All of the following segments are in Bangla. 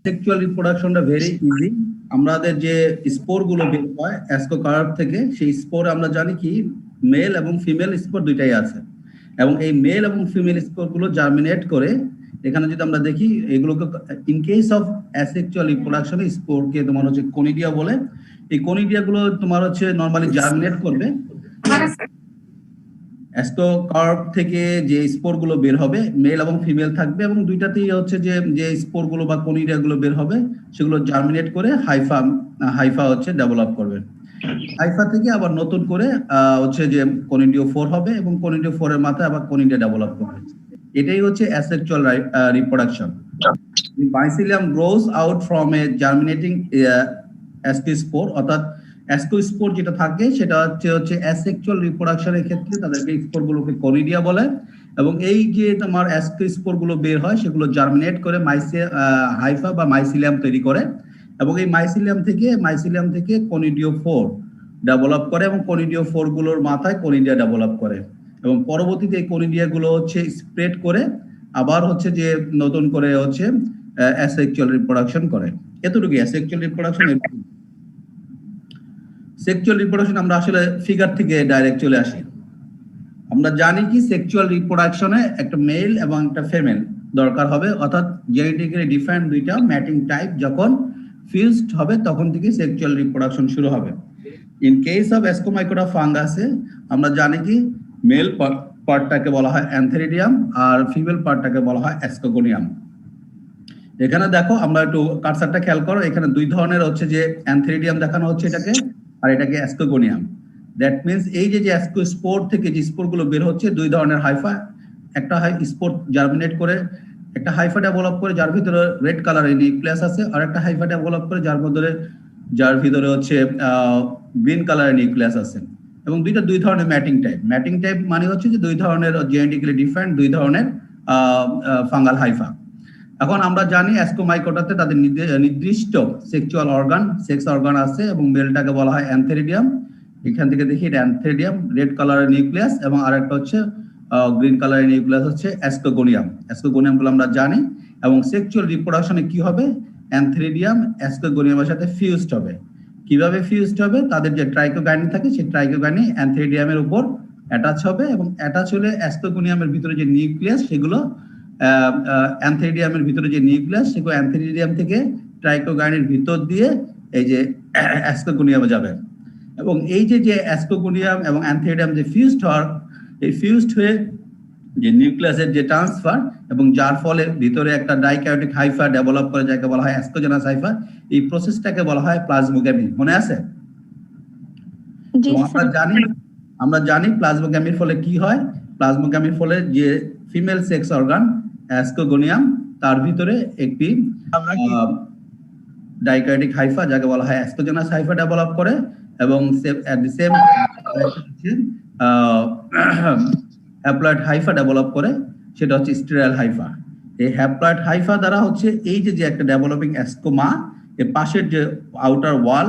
Sexual রিপ্রোডাকশনটা very easy. আমাদের যে স্পোর গুলো বের হয় অ্যাসকোকার্প থেকে, সেই স্পোর আমরা জানি কি মেল এবং ফিমেল স্পোর দুইটাই আছে, এবং এই মেল এবং ফিমেল স্পোর গুলো জার্মিনেট করে, এখানে যদি আমরা দেখি এগুলোকে ইন কেস অফ অ্যাসেক্সুয়াল রিপ্রোডাকশনে স্পোরকে তোমার হচ্ছে কনিডিয়া বলে। এই কনিডিয়া গুলো তোমার হচ্ছে নরমালি জার্মিনেট করবে অ্যাস্টোকার্প থেকে, যে স্পোর গুলো বের হবে মেল এবং ফিমেল থাকবে, এবং দুইটাতেই হচ্ছে যে যে স্পোর গুলো বা কনিডিয়া গুলো বের হবে সেগুলো জার্মিনেট করে হাইফা হাইফা হচ্ছে ডেভেলপ করবে। হাইফা থেকে আবার নতুন করে হচ্ছে যে কনিডিও 4 হবে, এবং কনিডিও 4 এর মাথায় আবার কনিডিয়া ডেভেলপ করবে। এটাই হচ্ছে asexual reproduction. The mycelium grows out from a germinating ascospore, অর্থাৎ অ্যাসকোস্পোর যেটা থাকে সেটা হচ্ছে অ্যাসেক্সুয়াল রিপ্রোডাকশনের ক্ষেত্রে তাদেরকে স্পোর গুলোকে কনিডিয়া বলে, এবং এই যে তোমার অ্যাসকোস্পোর গুলো বের হয় সেগুলো জার্মিনেট করে হাইফা বা মাইসিলিয়াম তৈরি করে, এবং এই মাইসিলিয়াম থেকে কনিডিও 4 ডেভেলপ করে, এবং কনিডিও 4 গুলোর মাথায় কনিডিয়া ডেভেলপ করে, এবং পরবর্তীতে এই কনিডিয়া গুলো হচ্ছে স্প্রেড করে আবার হচ্ছে যে নতুন করে হচ্ছে অ্যাসেক্সুয়াল রিপ্রোডাকশন করে। এতটুকু অ্যাসেক্সুয়াল রিপ্রোডাকশন। সেক্সুয়াল রিপ্রোডাকশন আমরা আসলে ফিগার থেকে ডাইরেক্ট চলে আসি। আমরা জানি কি সেক্সুয়াল রিপ্রোডাকশনে একটা মেল এবং একটা ফিমেল দরকার হবে, অর্থাৎ জেনেটিক্যালি ডিফারেন্ট দুইটা ম্যাটিং টাইপ যখন ফিউজড হবে তখন থেকে সেক্সুয়াল রিপ্রোডাকশন শুরু হবে। ইন কেস অফ অ্যাসকোমাইকোটা ফাঙ্গাসে আমরা জানি কি মেল পার্টটাকে বলা হয় অ্যান্থেরিডিয়াম আর ফিমেল পার্টটাকে বলা হয় অ্যাসকোগোনিয়াম। এখানে দেখো, আমরা একটু কার্সারটা খেয়াল করো, এখানে দুই ধরনের হচ্ছে যে অ্যান্থেরিডিয়াম দেখানো হচ্ছে এটাকে, আর এটাকে অ্যাসকোগোনিয়াম। দ্যাট মিনস এই যে অ্যাসকোস্পোর থেকে যে স্পোরগুলো বের হচ্ছে দুই ধরনের হাইফা, একটা স্পোর জার্মিনেট করে একটা হাইফা ডেভেলপ করে যার ভিতরে রেড কালারের নিউক্লিয়াস আছে, আর একটা হাইফা ডেভেলপ করে যার ভিতরে হচ্ছে গ্রিন কালারের নিউক্লিয়াস আছে, এবং দুই ধরনের ম্যাটিং টাইপ মানে হচ্ছে যে দুই ধরনের জেনেটিক্যালি ডিফারেন্ট দুই ধরনের ফাঙ্গাল হাইফা। এখন আমরা জানি অ্যাসকোমাইকোটাতে তাদের নির্দিষ্ট সেক্সুয়াল অর্গান সেক্স অর্গান আছে, এবং মেলটাকে বলা হয় অ্যান্থেরিডিয়াম। এখান থেকে দেখি এটা অ্যান্থেরিডিয়াম রেড কালারের নিউক্লিয়াস, এবং আরেকটা হচ্ছে গ্রিন কালারের নিউক্লিয়াস হচ্ছে অ্যাসকোগোনিয়াম গুলো আমরা জানি। এবং সেক্সুয়াল রিপ্রোডাকশনে কি হবে, অ্যান্থেরিডিয়াম অ্যাসকোগোনিয়ামের সাথে ফিউজড হবে। কিভাবে ফিউজড হবে, তাদের যে ট্রাইকোগাইনি থাকে সেই ট্রাইকোগাইনি অ্যান্থেরিডিয়ামের উপর অ্যাটাচ হবে, এবং অ্যাটাচ হলে অ্যাসকোগোনিয়ামের ভিতরে যে নিউক্লিয়াস সেগুলো অ্যান্থেরিডিয়ামের ভিতরে যে নিউক্লিয়াস সেগুলো অ্যান্থেরিডিয়াম থেকে ট্রাইকোগাইনের ভিতর দিয়ে এই যে অ্যাসকোগোনিয়ামে যাবে, এবং এই যে অ্যাসকোগোনিয়াম এবং অ্যান্থেরিডিয়াম যে ফিউজড হয়, এই ফিউজড হয়ে যে নিউক্লিয়াসের যে ট্রান্সফার, এবং যার ফলে ভিতরে একটা ডাইক্যারিওটিক হাইফা ডেভেলপ করে যাকে বলা হয় অ্যাসকোজেনাস হাইফা, এই প্রসেসটাকে বলা হয় প্লাজমোগ্যামি। মনে আছে? আমরা জানি প্লাজমোগ্যামির ফলে কি হয়। প্লাজমোগ্যামির ফলে যে ফিমেল সেক্স অর্গান অ্যাসকোগোনিয়াম তার ভিতরে একটি ডাইক্যারিওটিক হাইফা যাকে বলা হয় অ্যাসকোজেনাস হাইফা ডেভেলপ করে, এবং at the same haploid hyphae develop করে, সেটা হচ্ছে স্টেরাইল হাইফা। এই হ্যাপ্লয়েড হাইফা দ্বারা হচ্ছে এই যে একটা ডেভেলপিং অ্যাসকোমা, এর পাশের যে আউটার ওয়াল,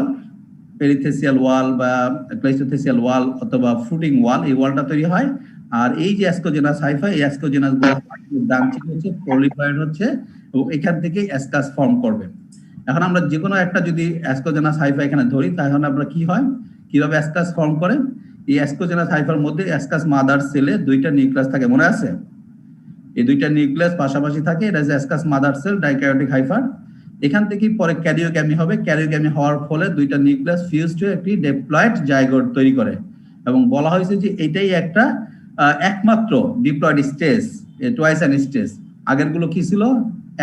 পেরিথেসিয়াল ওয়াল বা ক্লাইস্টোথেসিয়াল ওয়াল অথবা ফ্রুটিং ওয়াল, এই ওয়ালটা তৈরি হয়। আর এই যে অ্যাসকোজেনাস হাইফা, এই অ্যাসকোজেনাস ব্রাঞ্চিং হচ্ছে প্রলিফারেট হচ্ছে, এবং এখান থেকে অ্যাসকাস ফর্ম করবে। এখন আমরা যে কোনো একটা যদি অ্যাসকোজেনাস হাইফা এখানে ধরি, তাহলে আমরা কি হয়, কিভাবে অ্যাসকাস ফর্ম করে, এই অ্যাসকোজেনাস হাইফার মধ্যে অ্যাসকাস মাদার সেলে দুইটা নিউক্লিয়াস থাকে, মনে আছে? এই দুইটা নিউক্লিয়াস পাশাপাশি থাকে, এটা হচ্ছে অ্যাসকাস মাদার সেল ডাইক্যারিওটিক হাইফার। এখান থেকে পরে ক্যারিওগ্যামি হবে, ক্যারিওগ্যামি হওয়ার ফলে দুইটা নিউক্লিয়াস ফিউজড হয়ে একটি ডিপ্লয়েড জাইগোট তৈরি করে, এবং বলা হয়েছে যে এটাই একটা একমাত্র diploid stage, twice an stage. আগেরগুলো কি ছিল?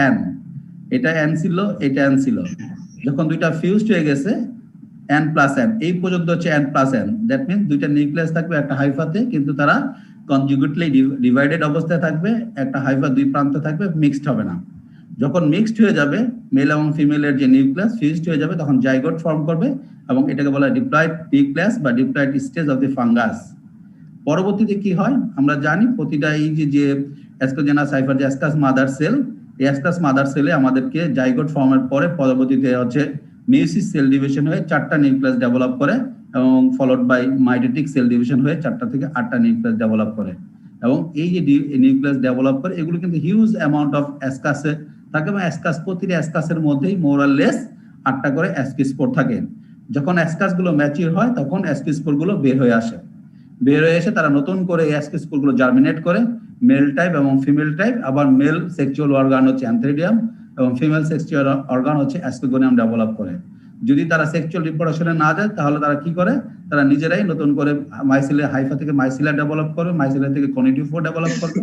এন, এটা এন ছিল, এটা এন ছিল। যখন দুইটা ফিউজড হয়ে গেছে এন প্লাস এন, এই পর্যন্ত হচ্ছে N plus N. That means দুইটা নিউক্লিয়াস থাকবে একটা হাইফাতে, কিন্তু তারা কনজুগেটলি ডিভাইডেড অবস্থায় থাকবে, একটা হাইফা দুই প্রান্তে থাকবে, মিক্সড হবে না। যখন মিক্সড হয়ে যাবে মেল এবং ফিমেলের যে নিউক্লিয়াস ফিউজড হয়ে যাবে, তখন জাইগোট ফর্ম করবে, এবং এটাকে বলা হয় ডিপ্লয়েড নিউক্লিয়াস বা diploid stage of the fungus. পরবর্তীতে কি হয় আমরা জানি, প্রতিটা এই যে অ্যাসকোজেনাস হাইফার যে অ্যাসকাস মাদার সেল, এই অ্যাসকাস মাদার সেলে আমাদেরকে জাইগোট ফর্মের পরে পরবর্তীতে হচ্ছে মিউসিস সেল ডিভিশন হয়ে 4টা নিউক্লিয়াস ডেভেলপ করে, এবং followed by mitotic cell division হয়ে 4টা থেকে 8টা নিউক্লিয়াস ডেভেলপ করে। এবং এই যে নিউক্লিয়াস ডেভেলপ করে, এগুলো কিন্তু হিউজ অ্যামাউন্ট অফ অ্যাসকাসে থাকে, এবং অ্যাসকাস প্রতিটি অ্যাসকাসের মধ্যেই মোরাললেস 8টা করে অ্যাসকিস্পোর থাকে। যখন অ্যাসকাসগুলো ম্যাচিউর হয় তখন অ্যাসকিস্পোরগুলো বের হয়ে আসে। বের হয়ে এসে তারা নতুন করে এই অ্যাসকিস্পোরগুলো জার্মিনেট করে মেল টাইপ এবং ফিমেল টাইপ, আবার মেল সেক্সুয়াল অর্গান হচ্ছে অ্যান্থ্রিডিয়াম এবং ফিমেল সেক্সুয়াল অর্গান হচ্ছে অ্যাসকিগোনিয়াম ডেভেলপ করে। যদি তারা সেক্সুয়াল রিপ্রোডাকশনে না যায় তাহলে তারা কি করে, তারা নিজেরাই নতুন করে মাইসিলিয়া হাইফা থেকে মাইসিলিয়া ডেভেলপ করবে, মাইসিলিয়া থেকে কনিডিওফোর ডেভেলপ করবে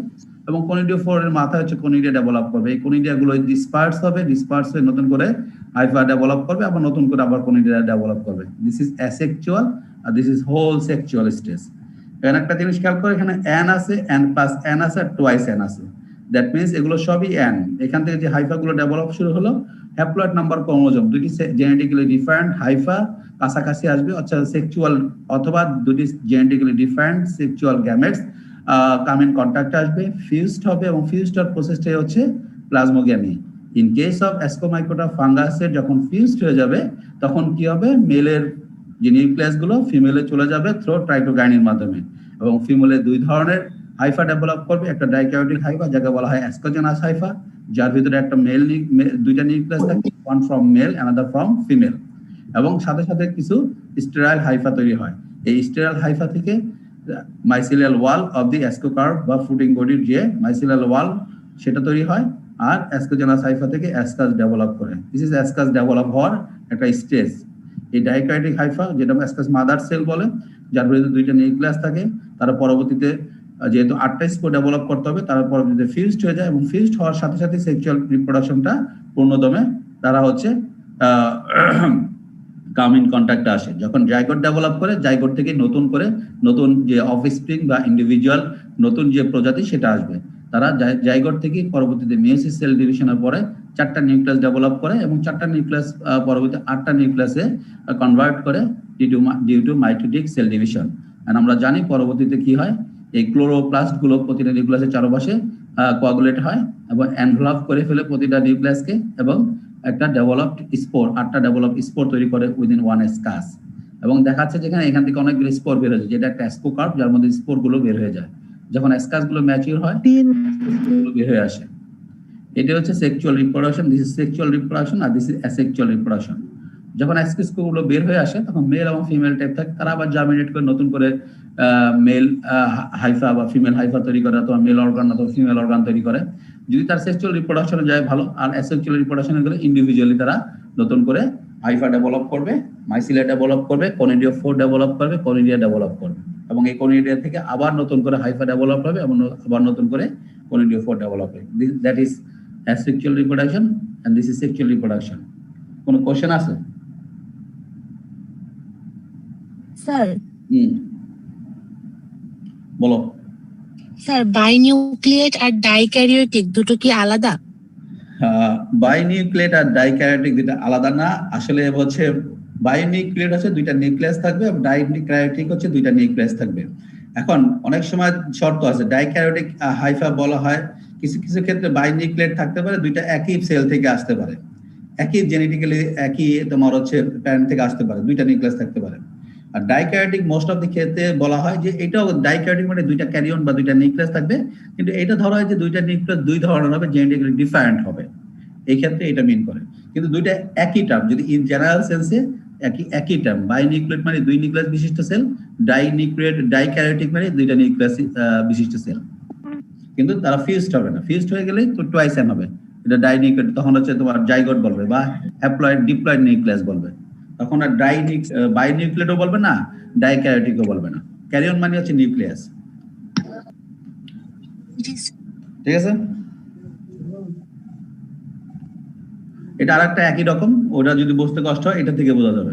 এবং কনিডিওফোর এর মাথায় হচ্ছে কনিডিয়া ডেভেলপ করবে। এই কনিডিয়া গুলো ডিসপার্স হবে, ডিসপার্স হয়ে নতুন করে হাইফা ডেভেলপ করবে, আবার নতুন করে আবার কনিডিয়া ডেভেলপ করবে। দিস ইজ অ্যাসেক্সুয়াল আর this is whole sexual stage. এখানে একটা জিনিস খেয়াল করে, এখানে n আছে, n প্লাস n আছে, আর টুয়াইস n আছে। দ্যাট মিনস এগুলো সবই n। এখান থেকে যে হাইফা গুলো ডেভেলপ শুরু হলো, হ্যাপ্লয়েড নাম্বার ক্রোমোজোম দুটি জেনেটিক্যালি ডিফারেন্ট হাইফা কাছাকাছি আসবে, অর্থাৎ সেক্সুয়াল অথবা দুটি genetically different sexual gametes come in contact আসবে, ফিউজড হবে, এবং ফিউজড হওয়ার প্রসেসটাই হচ্ছে plasmogamy. In case of Ascomycota ফাঙ্গাসের যখন ফিউজড হয়ে যাবে তখন কি হবে, মেলের যে নিউক্লিয়াস গুলো ফিমেলে চলে যাবে থ্রু ট্রাইটোকাইনিন মাধ্যমে, এবং ফিমেলে দুই ধরনের হাইফা ডেভেলপ করবে, একটা ডাইক্যারিওটিক হাইফা যাকে বলা হয় অ্যাসকোজেনাস হাইফা, যার ভিতরে একটা মেল দুইটা নিউক্লিয়াস থাকে, one from male another from female, এবং সাথে সাথে কিছু স্টেরাইল হাইফা তৈরি হয়। এই স্টেরাইল হাইফা থেকে মাইসিলিয়াল ওয়াল অফ দি অ্যাসকোকার্ভ বা ফুটিং বডির যে মাইসিলিয়াল ওয়াল সেটা তৈরি হয়, আর অ্যাসকোজেনাস হাইফা থেকে অ্যাসকাস ডেভেলপ করে। দিস ইজ অ্যাসকাস ডেভেলপ হওয়ার একটা স্টেজ। এই ডাইক্যারিওটিক হাইফা, যেটা অ্যাসকাস মাদার সেল বলে, যার ভিতরে দুইটা নিউক্লিয়াস থাকে, তারা পরবর্তীতে যেহেতু 8টা স্পোর ডেভেলপ করতে হবে, তারা পরবর্তীতে ফিউজড হয়ে যায়, এবং ফিউজড হওয়ার সাথে সাথে সেক্সুয়াল রিপ্রোডাকশনটা পূর্ণদমে তারা হচ্ছে কাম ইন কন্ট্যাক্টে আসে। যখন জাইগোট ডেভেলপ করে, জাইগোট থেকে নতুন যে অফস্প্রিং বা ইন্ডিভিজুয়াল নতুন যে প্রজাতি সেটা আসবে। তারা জাইগোট থেকে পরবর্তীতে মেয়োসিস সেল ডিভিশনের পরে 4টা নিউক্লিয়াস ডেভেলপ করে, এবং 4টা নিউক্লিয়াস পরবর্তী 8টা নিউক্লিয়াসে কনভার্ট করে due to mitotic cell division. আর আমরা জানি পরবর্তীতে কি হয়, এই ক্লোরোপ্লাস্ট গুলো প্রতিটা নিউক্লিয়াসের চারপাশে কোয়াগুলেট হয় এবং এনভেলপ করে ফেলে প্রতিটা নিউক্লিয়াসকে, এবং একটা ডেভেলপড স্পোর 8টা ডেভেলপড স্পোর তৈরি করে উইদিন ওয়ান স্কাস। এবং দেখাচ্ছে যেখানে এখান থেকে অনেকগুলো স্পোর বের হয়েছে, যেটা একটা অ্যাসকোকার্ভ, যার মধ্যে স্পোর গুলো বের হয়ে যায়। যখন স্কাস গুলো ম্যাচিউর হয় বের হয়ে আসে। এটা হচ্ছে sexual reproduction, this is sexual reproduction, আর দিস ইজ অ্যাসেক্সুয়াল রিপ্রোডাকশন। যখন অ্যাসকাস গুলো বের হয়ে আসে তখন মেল এবং ফিমেল টাইপ থাকে, তারা আবার জার্মিনেট করে নতুন করে মেল হাইফা বা ফিমেল হাইফা তৈরি করে, অথবা মেল অর্গান অথবা ফিমেল অর্গান তৈরি করে। যদি তার সেক্সুয়াল রিপ্রোডাকশনে যায় ভালো, আর অ্যাসেক্সুয়াল রিপ্রোডাকশনে গেলে ইন্ডিভিজুয়ালি তারা নতুন করে হাইফা ডেভেলপ করবে, মাইসিলিয়া ডেভেলপ করবে, কনিডিওফোর ডেভেলপ করবে, কনিডিয়া ডেভেলপ করবে, এবং এই কনিডিয়া থেকে আবার নতুন করে হাইফা ডেভেলপ হবে, এবং আবার নতুন করে কনিডিওফোর ডেভেলপ হবে। That is asexual reproduction and this is sexual reproduction. কোনো কোশ্চেন আছে স্যার? বলো। স্যার, বাইনিউক্লিয়েট আর ডাইক্যারিওটিক দুটো কি আলাদা? বাইনিউক্লিয়েট আর ডাইক্যারিওটিক দুটো আলাদা না, আসলে হচ্ছে বাইনিউক্লিয়েট হচ্ছে দুইটা নিউক্লিয়াস থাকবে, এবং ডাইক্যারিওটিক হচ্ছে দুইটা নিউক্লিয়াস থাকবে। এখন অনেক সময় শর্ত আছে, ডাইক্যারিওটিক হাইফা বলা হয়, কিছু কিছু ক্ষেত্রে বাইনিউক্লিয়েট থাকতে পারে, দুইটা একই সেল থেকে আসতে পারে, একই জেনেটিক্যালি একই তোমার হচ্ছে প্যারেন্ট থেকে আসতে পারে, দুইটা নিউক্লিয়াস থাকতে পারে। আর ডাইক্যারিওটিক মোস্ট অফ দি ক্ষেত্রে বলা হয় যে এটাও ডাইক্যারিওটিক মানে দুইটা ক্যারিয়ন বা দুইটা নিউক্লিয়াস থাকবে, কিন্তু এটা ধরা হয় যে দুইটা নিউক্লিয়াস দুই ধরনের হবে, জেনেটিক্যালি ডিফারেন্ট হবে, এই ক্ষেত্রে এটা মিন করে। কিন্তু দুইটা একই টার্ম, যদি ইন জেনারেল সেন্সে একই টার্ম, বাইনিউক্লিয়েট মানে দুই নিউক্লিয়াস বিশিষ্ট সেল, ডাইক্যারিওটিক মানে দুইটা নিউক্লিয়াস বিশিষ্ট সেল, কিন্তু তারা ফিউজড হবে না। ফিউজড হয়ে গেলে তো টুয়াইস এন হবে, এটা ডাইনিউক্লিয়েট, তখন হচ্ছে তোমার জাইগোট বলবে বা হ্যাপ্লয়েড ডিপ্লয়েড নিউক্লিয়াস বলবে, তখন আর বাইনিউক্লিয়েটও বলবে না, ডাইক্যারিওটিকও বলবে না। ক্যারিয়ন মানে হচ্ছে নিউক্লিয়াস, ঠিক আছে? এটা আরেকটা একই রকম, ওটা যদি বুঝতে কষ্ট হয় এটা থেকে বোঝা যাবে।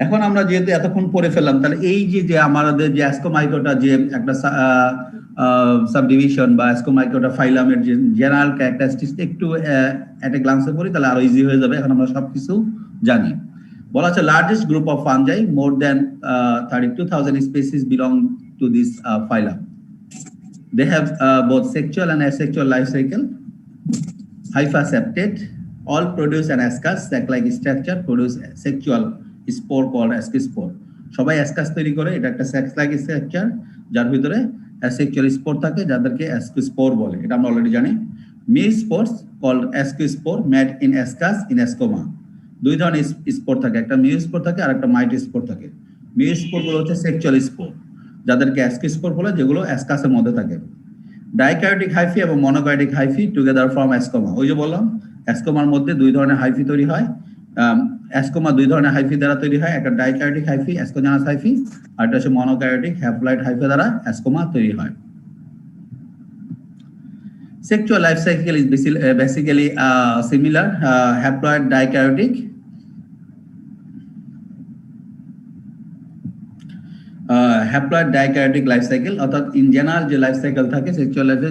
এখন আমরা যেহেতু এতক্ষণ পড়ে ফেললাম, তাহলে এই যে আমাদের যে অ্যাসকোমাইকোটা যে একটা সাবডিভিশন বা অ্যাসকোমাইকোটা ফাইলামের যে জেনারেল ক্যারেক্টারিস্টিক্স একটু এট এ গ্লান্সে পড়ি, তাহলে আরো ইজি হয়ে যাবে। এখন আমরা সবকিছু জানি। বলা আছে largest group of fungi, more than 32,000 species belong to this phylum. They have both sexual and asexual life cycle. Hypha septate, all produce an ascus sac-like structure, produce sexual spore called ascospore. সবাই ascus তৈরি করে, এটা একটা sac-like structure যার ভিতরে asexual spore থাকে, যাদেরকে ascospore বলে, এটা আমরা অলরেডি জানি। মিওস্পোরস কল্ড অ্যাস্কোস্পোর মেড ইন অ্যাসকাস ইন অ্যাসকোমা। দুই ধরনের স্পোর থাকে, একটা মিওস্পোর থাকে আর একটা মাইটোস্পোর থাকে। মিওস্পোর গুলো হচ্ছে সেক্সুয়াল স্পোর, যাদেরকে অ্যাস্কোস্পোর বলে, যেগুলো অ্যাসকাসের মধ্যে থাকে। ডাইক্যারিওটিক হাইফি এবং মনোক্যারিওটিক হাইফি টুগেদার ফর্ম অ্যাসকোমা। ওই যে বললাম অ্যাসকোমার মধ্যে দুই ধরনের হাইফি তৈরি হয়। অ্যাসকোমা দুই ধরনের হাইফি দ্বারা তৈরি হয়, একটা ডাইক্যারিওটিক হাইফি অ্যাসকোজানাস হাইফি, আর একটা হচ্ছে মনোক্যারিওটিক হ্যাপ্লয়েড হাইফি দ্বারা অ্যাসকোমা তৈরি হয়। Sexual life cycle is basically similar, haploid dikaryotic. Haploid dikaryotic life cycle, অর্থাৎ ইন জেনারেল যে লাইফ সাইকেল থাকে সেক্সুয়াল লাইফ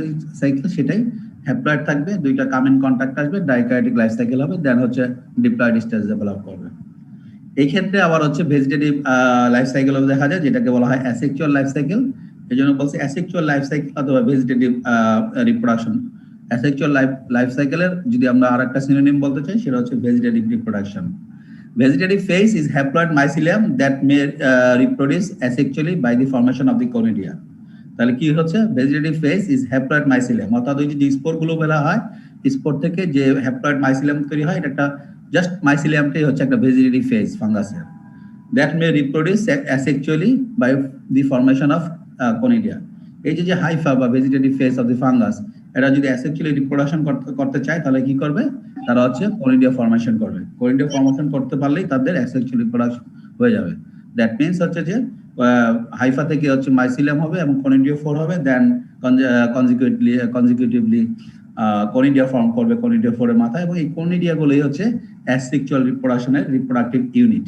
সাইকেল সেটাই হ্যাপ্লয়েড থাকবে, দুইটা কামিন কন্টাক্ট আসবে, ডাইক্যারিওটিক লাইফ সাইকেল হবে, দেন হচ্ছে ডিপ্লয়েড স্টেজ ডেভেলপ করবে। এই ক্ষেত্রে আবার হচ্ছে ভেজিটেটিভ লাইফ সাইকেল দেখা যায়, যেটাকে বলা হয় অ্যাসেক্সুয়াল লাইফ সাইকেল। এই জন্য বলছে অ্যাসেক্সুয়াল লাইফ সাইকেল অথবা ভেজিটেটিভ রিপ্রোডাকশন। অ্যাসেক্সুয়াল লাইফ সাইকেলের যদি আমরা আরেকটা সিনোনিম বলতে চাই, সেটা হচ্ছে vegetative reproduction. Vegetative phase is haploid mycelium that may reproduce asexually by the formation of the conidia. তাহলে কি হচ্ছে, vegetative phase is haploid mycelium, অর্থাৎ ওই যে স্পোর গুলো বেলা হয়, স্পোর থেকে যে হ্যাপ্লয়েড মাইসিলিয়াম তৈরি হয়, এটা একটা জাস্ট মাইসিলিয়ামটাই হচ্ছে একটা ভেজিটেটিভ ফেজ ফাঙ্গাসের, that may reproduce asexually by the formation of conidia. এই যে হাইফা বা vegetative phase of the fungus, এরা যদি অ্যাসেক্সুয়ালি রিপ্রোডাকশন করতে চায়, তাহলে কি করবে, তারা হচ্ছে কনিডিয়া ফর্মেশন করবে। কনিডিয়া ফর্মেশন করতে পারলেই তাদের অ্যাসেক্সুয়াল রিপ্রোডাকশন হয়ে যাবে। দ্যাট মিন্স হচ্ছে যে হাইফা থেকে হচ্ছে মাইসিলিয়াম হবে এবং কনিডিয়া ফোর হবে, দেন কনজিকিউটিভলি কনিডিয়া ফর্ম করবে কনিডিয়া ফোরের মাথায়, এবং এই কনিডিয়া গুলোই হচ্ছে অ্যাসেক্সুয়াল রিপ্রোডাকশনের রিপ্রোডাক্টিভ ইউনিট।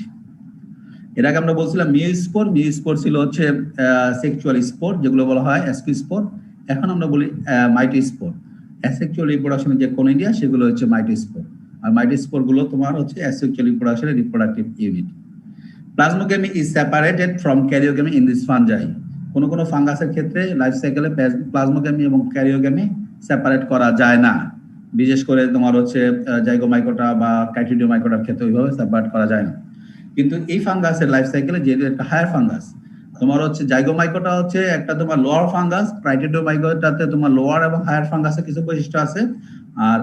এর আগে আমরা বলছিলাম মিওস্পোর, মিওস্পোর ছিল হচ্ছে সেক্সুয়াল স্পোর, যেগুলো বলা হয় অ্যাস্কোস্পোর। এখন আমরা বলি মাইটোস্পোর। অ্যাসেক্সুয়াল রিপ্রোডাকশনের যে কনিডিয়া, সেগুলো হচ্ছে মাইটোস্পোর, আর মাইটোস্পোর গুলো তোমার হচ্ছে অ্যাসেক্সুয়াল রিপ্রোডাকশনের reproductive unit. Plasmogamy is separated from karyogamy in this fungi. কোন কোন ফাঙ্গাসের ক্ষেত্রে লাইফ সাইকেলে প্লাজমোগেমি এবং ক্যারিওগেমি সেপারেট করা যায় না, বিশেষ করে তোমার হচ্ছে জাইগোমাইকোটা বা কাইটিডিওমাইকোটার ক্ষেত্রে ওইভাবে সেপারেট করা যায় না। কিন্তু এই ফাঙ্গাসের লাইফ সাইকেলে যেহেতু একটা হায়ার ফাঙ্গাস, তোমার হচ্ছে জাইগোমাইকোটা হচ্ছে একটা তোমার লোয়ার ফাঙ্গাস, ক্রাইটিডিওমাইকোটাতে তোমার লোয়ার এবং হায়ার ফাঙ্গাসের কিছু বৈশিষ্ট্য আছে, আর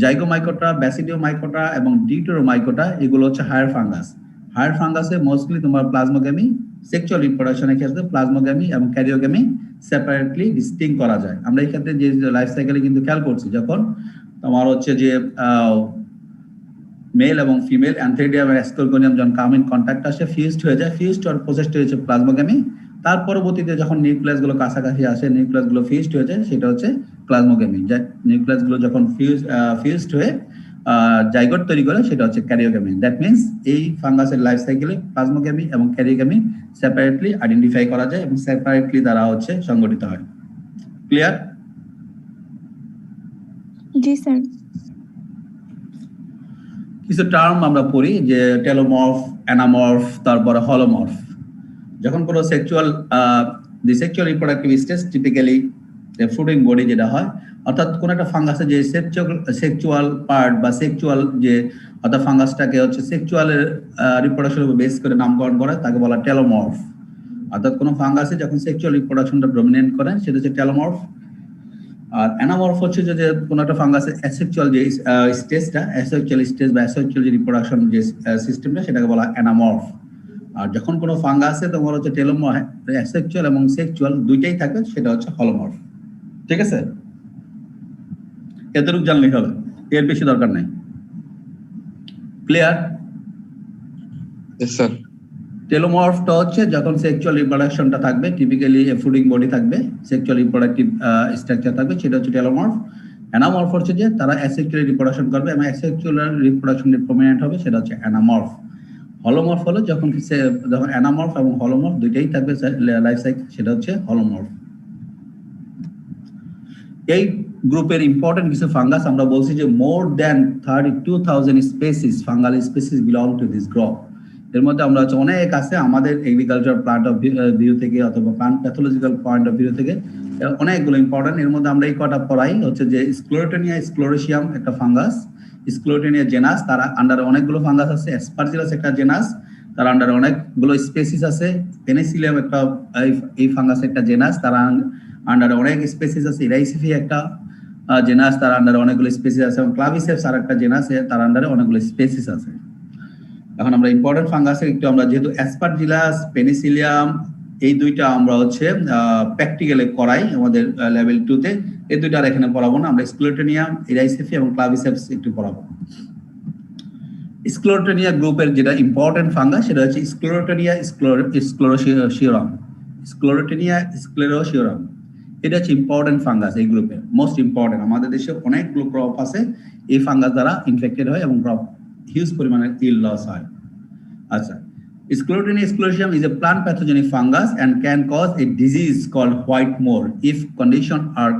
জাইগোমাইকোটা, ব্যাসিডিওমাইকোটা এবং ডিউটেরোমাইকোটা এগুলো হচ্ছে হায়ার ফাঙ্গাস। হায়ার ফাঙ্গাসে মোস্টলি তোমার প্লাজমোগেমি, সেক্সুয়াল রিপ্রোডাকশনের ক্ষেত্রে প্লাজমোগেমি এবং ক্যারিওগেমি সেপারেটলি ডিস্টিং করা যায়। আমরা এই ক্ষেত্রে যে লাইফ সাইকেলে কিন্তু খেয়াল করছি, যখন তোমার হচ্ছে যে মেল এবং ফিমেল অ্যান্থেরিডিয়াম এবং অ্যাসকোরগোনিয়াম যখন কামিন কন্ট্যাক্ট আসে, ফিউজড হয়ে যায়, ফিউজড আর প্রসেসড হয়েছে প্লাজমোগেমি। তার পরবর্তীতে যখন নিউক্লিয়াস গুলো কাছাকাছি আসে, নিউক্লিয়াস গুলো ফিউজড হয়ে যায়, সেটা হচ্ছে প্লাজমোগেমি। নিউক্লিয়াস গুলো যখন ফিউজড হয়ে জাইগোট তৈরি করে, সেটা হচ্ছে ক্যারিওগেমি। দ্যাট মিন্স এই ফাঙ্গাসের লাইফ সাইকেলে প্লাজমোগেমি এবং ক্যারিওগেমি সেপারেটলি আইডেন্টিফাই করা যায় এবং সেপারেটলি তারা হচ্ছে সংগঠিত হয়। ক্লিয়ার? জি স্যার। কিছু টার্ম আমরা পড়ি, যে টেলোমর্ফ, অ্যানামর্ফ, তারপরে হলোমর্ফ। যখন কোনো sexual reproductive stage, typically fruiting body যেটা হয়, অর্থাৎ কোন একটা ফাঙ্গাসের যে সেক্সুয়াল পার্ট বা সেক্সুয়াল যে, অর্থাৎ ফাঙ্গাসটাকে হচ্ছে সেক্সুয়ালের রিপ্রোডাকশনের উপর বেস করে নামকরণ করে, তাকে বলা টেলোমর্ফ। অর্থাৎ কোনো ফাঙ্গাসে যখন সেক্সুয়াল রিপ্রোডাকশনটা ডমিনেট করে, সেটা হচ্ছে টেলোমর্ফ। আর অ্যানামর্ফ হচ্ছে যে কোনো একটা ফাঙ্গাসের অ্যাসেক্সুয়াল যে স্টেজটা, অ্যাসেক্সুয়াল স্টেজ বা অ্যাসেক্সুয়াল যে রিপ্রোডাকশন যে সিস্টেমটা, সেটাকে বলা অ্যানামর্ফ। আর যখন কোনো ফাঙ্গাসে তোমার হচ্ছে টেলোমর্ফ, অ্যাসেক্সুয়াল এবং সেক্সুয়াল দুইটাই থাকে, সেটা হচ্ছে হলোমর্ফ। ঠিক আছে, এতটুকু জানলেই হবে, এর বেশি দরকার নাই। ক্লিয়ার? Yes sir. টেলোমর্ফটা হচ্ছে যখন সেক্সুয়াল রিপ্রোডাকশনটা থাকবে, টিপিক্যালি ফ্রুটিং বডি থাকবে, সেক্সুয়াল রিপ্রোডাক্টিভ স্ট্রাকচার থাকবে, সেটা হচ্ছে টেলোমর্ফ। অ্যানামর্ফ হচ্ছে যে তারা অ্যাসেক্সুয়াল রিপ্রোডাকশন করবে এবং অ্যাসেক্সুয়াল রিপ্রোডাকশন প্রমিনেন্ট হবে, সেটা হচ্ছে অ্যানামর্ফ। হলোমর্ফ হলো যখন অ্যানামর্ফ এবং হলোমর্ফ দুইটাই থাকবে লাইফ সাইকেল, সেটা হচ্ছে হলোমর্ফ। এই গ্রুপের ইম্পর্টেন্ট কিছু ফাঙ্গাস আমরা বলছি যে মোর than 32,000 species, fungal species belong to this group. এর মধ্যে আমরা হচ্ছে অনেক আছে আমাদের এগ্রিকালচার প্লান্ট অফ ভিউ থেকে অথবা plant pathological point of view থেকে অনেকগুলো ইম্পর্টেন্ট। এর মধ্যে আমরা এই কটা পড়াই হচ্ছে যে স্ক্লেরোটেনিয়া স্ক্লেরোসিয়াম একটা ফাঙ্গাস, স্ক্লেরোটেনিয়া জেনাস, তার আন্ডারে অনেকগুলো ফাঙ্গাস আছে। অ্যাসপারজিলাস একটা জেনাস, তার আন্ডারে অনেকগুলো স্পেসিস আছে। পেনিসিলিয়াম একটা এই ফাঙ্গাস একটা জেনাস, তার আন্ডারে অনেক স্পেসিস আছে। ইরাইসিফি একটা জেনাস, তার আন্ডারে অনেকগুলো স্পেসিস আছে, এবং ক্লাভিসেপস আর একটা জেনাস, তার আন্ডারে অনেকগুলো স্পেসিস আছে। এখন আমরা ইম্পর্টেন্ট ফাঙ্গাসে একটু আমরা যেহেতু অ্যাসপারজিলাস, পেনিসিলিয়াম এই দুইটা আমরা হচ্ছে প্র্যাকটিক্যালে করাই আমাদের লেভেল 2 তে, এই দুইটা আর এখানে পড়াবো না। আমরা স্ক্লেরোটেনিয়াম, ইরাইসেফি এবং ক্লাভিসেপস একটু পড়াবো। স্ক্লেরোটেনিয়া গ্রুপের যেটা ইম্পর্টেন্ট ফাঙ্গাস সেটা হচ্ছে স্ক্লেরোটেনিয়া স্ক্লেরোসিওরাম। স্ক্লেরোটেনিয়া স্ক্লেরোসিওরাম এটা হচ্ছে ইম্পর্টেন্ট ফাঙ্গাস এই গ্রুপে, মোস্ট ইম্পর্টেন্ট। আমাদের দেশে অনেকগুলো ক্রপ আছে এই ফাঙ্গাস দ্বারা ইনফেক্টেড হয় এবং ক্রপ হিউজ পরিমাণে yield লস হয়। আচ্ছা, Sclerotinia sclerosum is a plant pathogenic fungus and can cause a disease called white mold if conditions are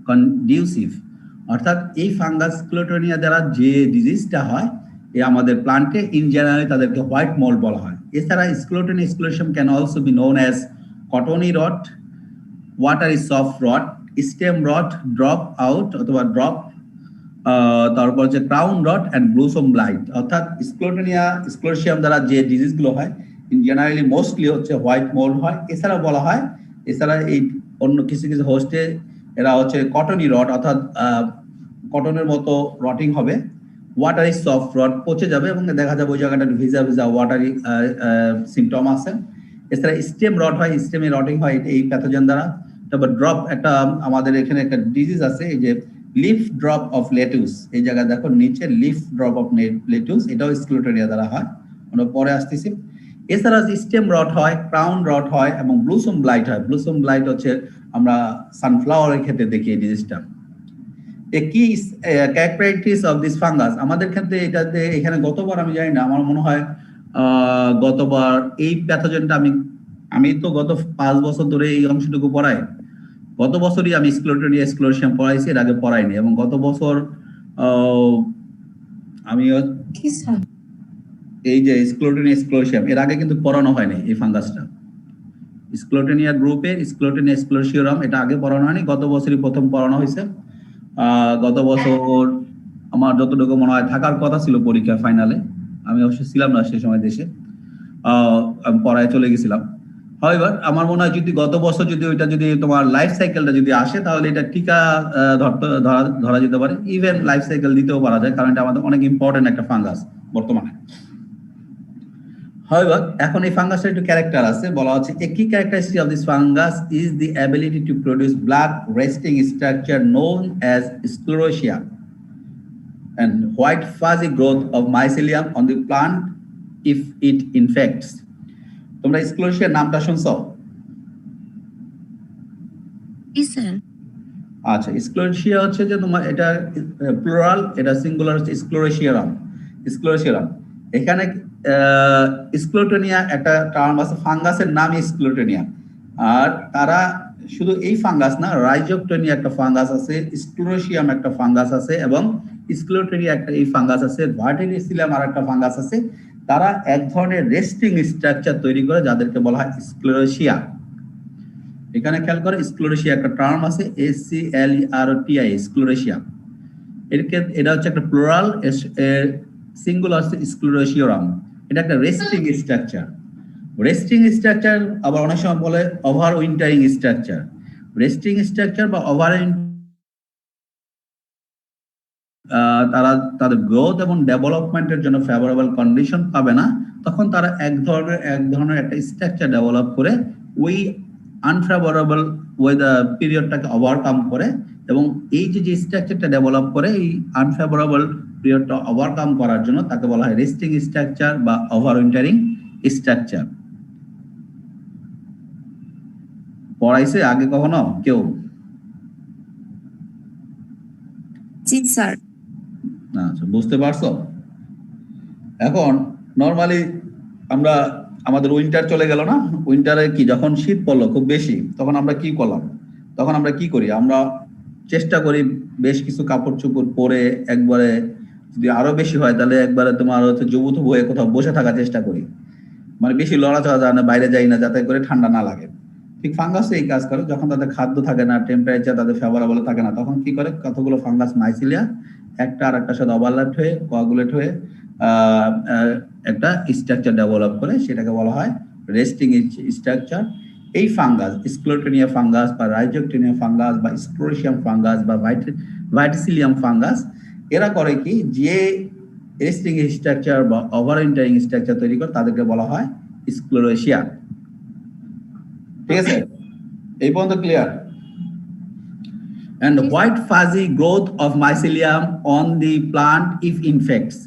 conducive. অর্থাৎ এই ফাঙ্গাস স্ক্লেরোটিনিয়া দ্বারা যে ডিজিজটা হয় এই আমাদের প্লান্টে ইন জেনারেল তাদেরকে হোয়াইট মোল্ড বলা হয়। এছাড়া Sclerotinia sclerotiorum can also be known as cottony rot, watery soft rot, stem rot, drop out অথবা ড্রপ, তারপর হচ্ছে crown rot and blossom blight. অর্থাৎ স্ক্লেরোটিনিয়া স্ক্লেরোসিয়াম দ্বারা যে ডিজিজগুলো হয় ইন জেনারেলি মোস্টলি হচ্ছে হোয়াইট মোল্ড হয়। এছাড়া বলা হয়, এছাড়া এই অন্য কিছু কিছু হোস্টে এরা হচ্ছে কটনি রট, অর্থাৎ কটনের মতো রটিং হবে, ওয়াটারি সফট রট পচে যাবে এবং দেখা যাবে ওই জায়গাটা ভিজা ভিজা ওয়াটারি সিমটম আছে। এছাড়া স্টেম রট হয়, স্টেমে রটিং হয় এই প্যাথোজেন দ্বারা। তারপর ড্রপ, একটা আমাদের এখানে একটা ডিজিজ আছে এই যে লিফ ড্রপ অফ লেটুস, এই জায়গায় দেখো নিচে লিফ ড্রপ অফ লেটুস, এটাও স্ক্লেরোটিনিয়া দ্বারা হয়, আমরা পরে আসতেছি। এছাড়া স্টেম রট হয়, ক্রাউন রট হয় এবং ব্লুসম ব্লাইট হয়। ব্লুসম ব্লাইট হচ্ছে আমরা সানফ্লাওয়ারের ক্ষেত্রে দেখি এই ডিজিজটা। কি ক্যারেক্টারিস্টিক্স অফ দিস ফাঙ্গাস, আমাদের ক্ষেত্রে এটাতে এখানে গতবার আমি জানি না, আমার মনে হয় গতবার এই প্যাথোজেনটা আমি তো গত 5 বছর ধরে এই অংশটুকু পড়াই। গত বছরই আমি স্ক্লেরোটিনিয়া স্ক্লেরোসিয়াম পড়াইছি, এর আগে পড়াইনি। এবং গত বছর আমি এই যে স্ক্লেরোটিনিয়া স্ক্লেরোসিয়াম এর আগে কিন্তু পড়ানো হয়নি এই ফাঙ্গাসটা। স্ক্লেরোটিনিয়া গ্রুপের স্ক্লেরোটিনিয়া স্ক্লেরোসিওরাম এটা আগে পড়ানো হয়নি, গত বছরই প্রথম পড়ানো হয়েছে। গত বছর আমার যতটুকু মনে হয় থাকার কথা ছিল পরীক্ষা ফাইনালে, আমি অবশ্য ছিলাম না সেই সময় দেশে, আমি পড়ায় চলে গেছিলাম। However, আমার মনে হয় যদি গত বছর যদি ওইটা যদি তোমার লাইফ সাইকেলটা যদি আসে তাহলে এটা টিকা ধরা যেতে পারে, ইভেন লাইফ সাইকেল দিতেও পারা যায়, কারণ এটা আমাদের অনেক ইম্পর্টেন্ট একটা ফাঙ্গাস বর্তমানে। However, এখন এই ফাঙ্গাসের একটু ক্যারেক্টার আছে, বলা হচ্ছে a key characteristic of this fungus is the ability to produce blood resting structure known as sclerotia and white fuzzy growth of mycelium on the plant if it infects. তোমরা স্ক্লেরোসিয়ার নামটা শুনছো? জি স্যার। আচ্ছা, স্ক্লেরোসিয়া হচ্ছে যে তোমার এটা প্লুরাল, এটা সিঙ্গুলার হচ্ছে স্ক্লেরোসিয়ারাম। স্ক্লেরোসিয়ারাম এখানে স্ক্লেরোটিনিয়া একটা টার্ম আছে, ফাঙ্গাসের নামই স্ক্লেরোটিনিয়া। আর তারা শুধু এই ফাঙ্গাস না, রাইজোকটোনিয়া একটা ফাঙ্গাস আছে, স্ক্লেরোসিয়াম একটা ফাঙ্গাস আছে এবং স্ক্লেরোটিনিয়া একটা এই ফাঙ্গাস আছে, ভার্টিসিলিয়াম আর একটা ফাঙ্গাস আছে। তারা এক ধরনের রেস্টিং স্ট্রাকচার তৈরি করে যাদেরকে বলা হয় স্ক্লেরোসিয়া। এখানে খেয়াল করে স্ক্লেরোসিয়া একটা টার্ম আছে, SCLEROTI, স্ক্লেরোসিয়া। এটা হচ্ছে একটা প্লুরাল, সিঙ্গুলার হচ্ছে স্ক্লেরোসিওরাম। এটা একটা রেস্টিং স্ট্রাকচার। রেস্টিং স্ট্রাকচার আবার অনেক সময় বলে over wintering structure. Resting structure বা ওভার তারা তাদের গ্রোথ এবং ডেভেলপমেন্টের জন্য ফেভারেবল কন্ডিশন পাবে না, তখন তারা এক ধরনের একটা স্ট্রাকচার ডেভেলপ করে ওই আনফেভারেবল ওয়েদার পিরিয়ডটাকে ওভারকাম করে, এবং এই যে স্ট্রাকচারটা ডেভেলপ করে এই আনফেভারেবল পিরিয়ডটা ওভারকাম করার জন্য তাকে বলা হয় রেস্টিং স্ট্রাকচার বা ওভার উইন্টারিং স্ট্রাকচার। পড়াইছে আগে কখনো কেউ? জি স্যার। আচ্ছা, বুঝতে পারছো? এখন নরমালি আমরা আমাদের উইন্টার চলে গেল না, উইন্টারে কি যখন শীত পড়লো খুব বেশি, তখন আমরা কি করলাম? তখন আমরা কি করি? আমরা চেষ্টা করি বেশ কিছু কাপড় চোপড় পরে, একবারে যদি আরো বেশি হয় তাহলে একবারে তোমার হচ্ছে জুবুথু হয়ে কোথাও বসে থাকার চেষ্টা করি, মানে বেশি লড়াচড়া যায় না, বাইরে যাই না যাতে করে ঠান্ডা না লাগে। ঠিক ফাঙ্গাস এই কাজ করে, যখন তাদের খাদ্য থাকে না, টেম্পারেচার তাদের ফেভারেবল থাকে না, তখন কি করে কতগুলো ফাঙ্গাস মাইসিলিয়া একটা আর একটার সাথে ওভারল্যাপ হয়ে কোয়াগুলেট হয়ে একটা স্ট্রাকচার ডেভেলপ করে, সেটাকে বলা হয় রেস্টিং স্ট্রাকচার। এই ফাঙ্গাস স্ক্লেরোটিনিয়া ফাঙ্গাস বা রাইজোকটিনিয়া ফাঙ্গাস বা স্ক্লেরোসিয়াম ফাঙ্গাস বা ভাইটিসিলিয়াম ফাঙ্গাস এরা করে কি যে রেস্টিং স্ট্রাকচার বা ওভারএন্টারিং স্ট্রাকচার তৈরি করে তাদেরকে বলা হয় স্ক্লেরোসিয়া। ঠিক আছে, এই পর্যন্ত clear? And white fuzzy growth of mycelium on the plant if infects,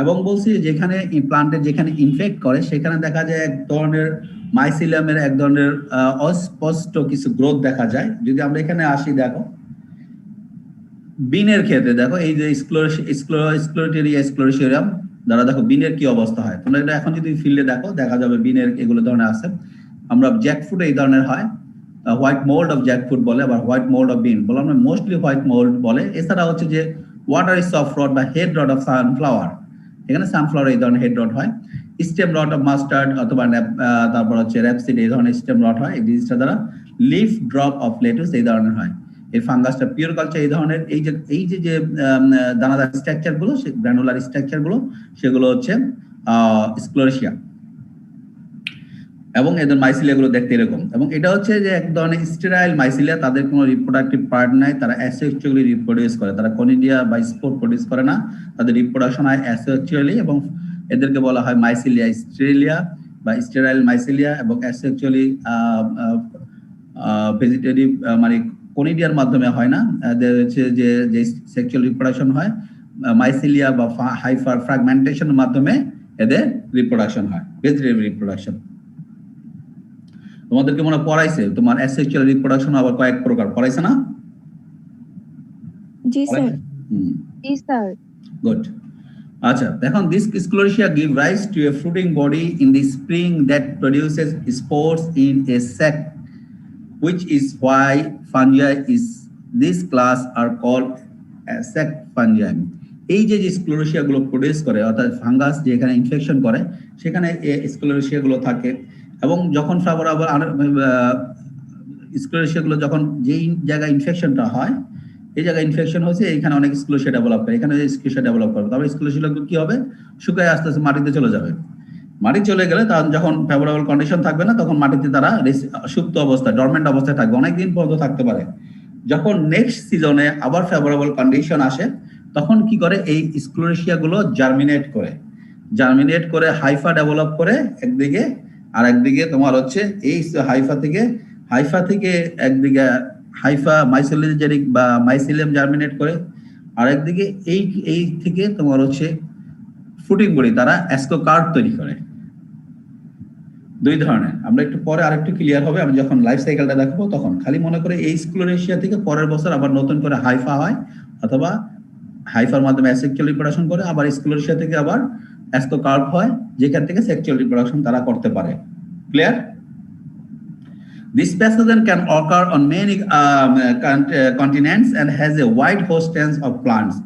এবং বলছি যেখানে প্লান্টের যেখানে ইনফেক্ট করে সেখানে দেখা যায় এক ধরনের মাইসিলিয়ামের এক ধরনের অস্পষ্ট কিছু গ্রোথ দেখা যায়। যদি আমরা এখানে আসি, দেখো বিনের ক্ষেত্রে দেখো এই যে স্ক্লেরোটেরিয়া স্ক্লেরোসিয়াম দ্বারা দেখো বিনের কি অবস্থা হয়। তোমরা এটা এখন যদি ফিল্ডে দেখো দেখা যাবে বিনের এগুলো ধরনের আছে। আমরা জ্যাকফ্রুট এই ধরনের হয়, হোয়াইট মোল্ড অফ জ্যাকফ্রুট বলে, আবার হোয়াইট মোল্ড অফ বিন বলে, আমরা মোস্টলি হোয়াইট মোল্ড বলে। এছাড়া হচ্ছে যে ওয়াটারি সফট রড বা হেড রড অফ সানফ্লাওয়ার, এখানে সানফ্লাওয়ার এই ধরনের হেড রড হয়। স্টেম রড অফ মাস্টার্ড অথবা তারপর হচ্ছে র্যাপসিড এই ধরনের স্টেম রড হয়। এই জিনিসটা দ্বারা লিফ ড্রপ অফ লেটুস এই ধরনের হয়। এই ফাঙ্গাসটা পিওর কালচার এই ধরনের এই যে দানাদার স্ট্রাকচার গুলো, গ্র্যানুলার স্ট্রাকচার গুলো, সেগুলো হচ্ছে স্ক্লেরোসিয়া, এবং এদের মাইসিলিয়া গুলো দেখতে এরকম। এবং এটা হচ্ছে যে এক ধরনের স্টেরাইল মাইসিলিয়া, তাদের কোনো রিপ্রোডাক্টিভ পার্ট নাই, তারা অ্যাসেক্সুয়ালি রিপ্রোডিউস করে, তারা কনিডিয়া বা স্পোর প্রডিউস করে না, তাদের রিপ্রোডাকশন হয় অ্যাসেক্সুয়ালি, এবং এদেরকে বলা হয় মাইসিলিয়া স্টেরিলিয়া বা স্টেরাইল মাইসিলিয়া। এবং অ্যাসেক্সুয়ালি ভেজিটেটিভ মানে কনিডিয়ার মাধ্যমে হয় না, এদের হচ্ছে যে সেক্সুয়াল রিপ্রোডাকশন হয় মাইসিলিয়া বা হাইফার ফ্র্যাগমেন্টেশনের মাধ্যমে এদের রিপ্রোডাকশন হয়, ভেজিটেটিভ রিপ্রোডাকশন। তোমাদেরকে মনে পড়াইছে তোমার অ্যাসেক্সুয়াল রিপ্রোডাকশন আবার কয়েক প্রকার পড়াইছে না? জি স্যার। জি স্যার। গুড। আচ্ছা, এখন this sclerotia give rise to a fruiting body in the spring that produces spores in a sac, which is why fungi is this class are called sac fungi. এই যে স্ক্লেরোসিয়া গুলো প্রডিউস করে, অর্থাৎ ফাঙ্গাস যেখানে ইনফেকশন করে সেখানে স্ক্লেরোসিয়া গুলো থাকে। এবং যখন ফেভারেবল স্ক্লেরোসিয়া গুলো যখন যেই জায়গায় ইনফেকশনটা হয়, এই জায়গায় ইনফেকশন হয়েছে, এখানে অনেক স্ক্লেরোসিয়া ডেভেলপ করে, এখানে স্ক্লেরোসিয়া ডেভেলপ করবে, তারপর স্ক্লেরোসিয়া গুলো কি হবে, শুকায় আস্তে আস্তে মাটিতে চলে যাবে। মাটি চলে গেলে তখন যখন ফেভারেবল কন্ডিশন থাকবে না, তখন মাটিতে তারা সুপ্ত অবস্থায় ডরমেন্ট অবস্থায় থাকবে, অনেকদিন পর্যন্ত থাকতে পারে। যখন নেক্সট সিজনে আবার ফেভারেবল কন্ডিশন আসে, তখন কি করে এই স্ক্লেরোসিয়া গুলো জার্মিনেট করে হাইফা ডেভেলপ করে একদিকে, আর একদিকে তোমার হচ্ছে এই হাইফা থেকে একদিকে হাইফা মাইসোলিজেরিক বা মাইসিলিয়াম জার্মিনেট করে, আর একদিকে এই থেকে তোমার হচ্ছে ফুটিং বডি, তারা অ্যাসকোকার্ড তৈরি করে। দুই ধরনের, আমরা একটু পরে আরেকটু ক্লিয়ার হবে, আমি যখন লাইফ সাইকেলটা দেখাবো তখন। খালি মনে করে এই স্ক্লেরোসিয়া থেকে পরের বছর আবার নতুন করে হাইফা হয়, অথবা হাইফার মাধ্যমে অ্যাসেক্সুয়াল রিপ্রোডাকশন করে, আবার স্ক্লেরোসিয়া থেকে আবার অ্যাসকোকার্ড হয়, যেখান থেকে সেক্সুয়াল রিপ্রোডাকশন তারা করতে পারে। Clear? This pathogen can occur on many continents and has a wide host range of plants.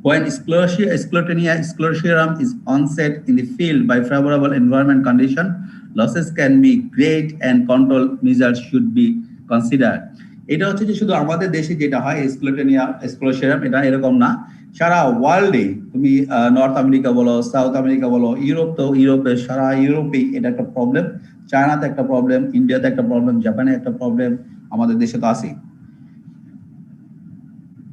When Sclerotinia sclerotiorum is onset in the field by favorable environment condition, losses can be great and control measures should be considered. এটা হচ্ছে যে শুধু আমাদের দেশে যেটা হয় স্ক্লেরোটিনিয়া স্ক্লেরোসিয়াম, এটা এরকম না, সারা ওয়ার্ল্ডে তুমি নর্থ আমেরিকা বলো, সাউথ আমেরিকা বলো, সারা ইউরোপে এটা একটা প্রবলেম, চায়নাতে একটা প্রবলেম, ইন্ডিয়াতে একটা প্রবলেম, জাপানে একটা প্রবলেম, আমাদের দেশে তো আছেই।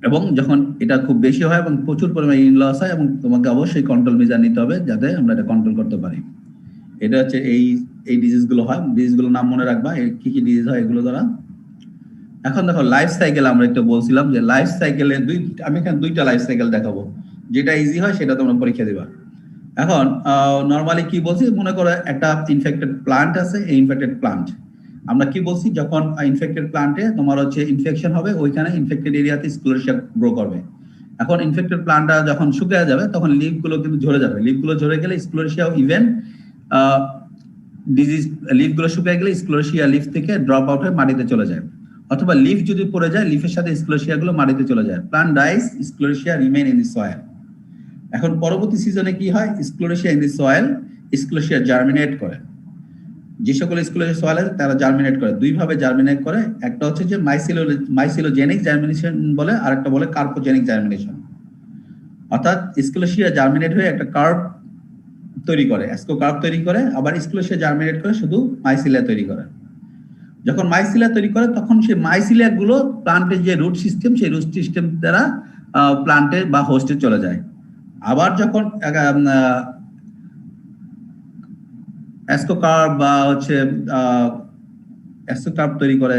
এবং যখন এটা খুব বেশি হয় এবং প্রচুর পরিমাণে ইন লস হয়, এবং তোমাকে অবশ্যই কন্ট্রোল মেজার নিতে হবে যাতে আমরা এটা কন্ট্রোল করতে পারি। এটা হচ্ছে এই ডিজিজগুলো হয়, ডিজিজগুলোর নাম মনে রাখবা, কি কি ডিজিজ হয় এগুলো দ্বারা। এখন দেখো লাইফ সাইকেল, আমরা একটু বলছিলাম যে লাইফ সাইকেলে আমি এখানে দুইটা লাইফ সাইকেল দেখাবো, যেটা ইজি হয় সেটা তোমরা পরীক্ষা দিবা। এখন নরমালি কি বলছি, মনে করো একটা ইনফেক্টেড প্লান্ট আছে, এই ইনফেক্টেড প্লান্ট আমরা কি বলছি, যখন ইনফেক্টেড প্লান্টে তোমার হচ্ছে ইনফেকশন হবে, ওইখানে ইনফেক্টেড এরিয়াতে স্ক্লেরোসিয়া গ্রো করবে। এখন ইনফেক্টেড প্লান্টটা যখন শুকিয়ে যাবে, তখন লিফগুলো কিন্তু ঝরে যাবে, লিফগুলো ঝরে গেলে স্ক্লেরোসিয়া ইভেন ডিজিজ, লিফগুলো শুকিয়ে গেলে স্ক্লেরোসিয়া লিফ থেকে ড্রপ আউট হয়ে মাটিতে চলে যায়, অথবা লিফ যদি পড়ে যায়, লিফের সাথে স্ক্লেরোসিয়া গুলো মাটিতে চলে যায়। Plant dies, sclerotia remain in the soil. এখন পরবর্তী সিজনে কি হয়, sclerotia in the soil, sclerotia germinate করে। যে সকল স্ক্লেরোসিয়া সয়েল আছে তারা জার্মিনেট করে, দুই ভাবে জার্মিনেট করে, একটা হচ্ছে যে মাইসিলোজেনিক জার্মিনেশন বলে, আর একটা বলে কার্পোজেনিক জার্মিনেশন। অর্থাৎ স্ক্লেরোসিয়া জার্মিনেট হয়ে একটা কার্প তৈরি করে, অ্যাসকোকার্প তৈরি করে, আবার স্ক্লেরোসিয়া জার্মিনেট করে শুধু মাইসিলিয়া তৈরি করে। যখন মাইসিলিয়া তৈরি করে তখন সেই মাইসিলিয়া গুলো প্লান্টের যে রুট সিস্টেম সেই রুট সিস্টেম দ্বারা প্লান্টে বা হোস্টে চলে যায়। আবার যখন অ্যাস্কোকার্প বা হচ্ছে অ্যাস্কোকার্প তৈরি করে,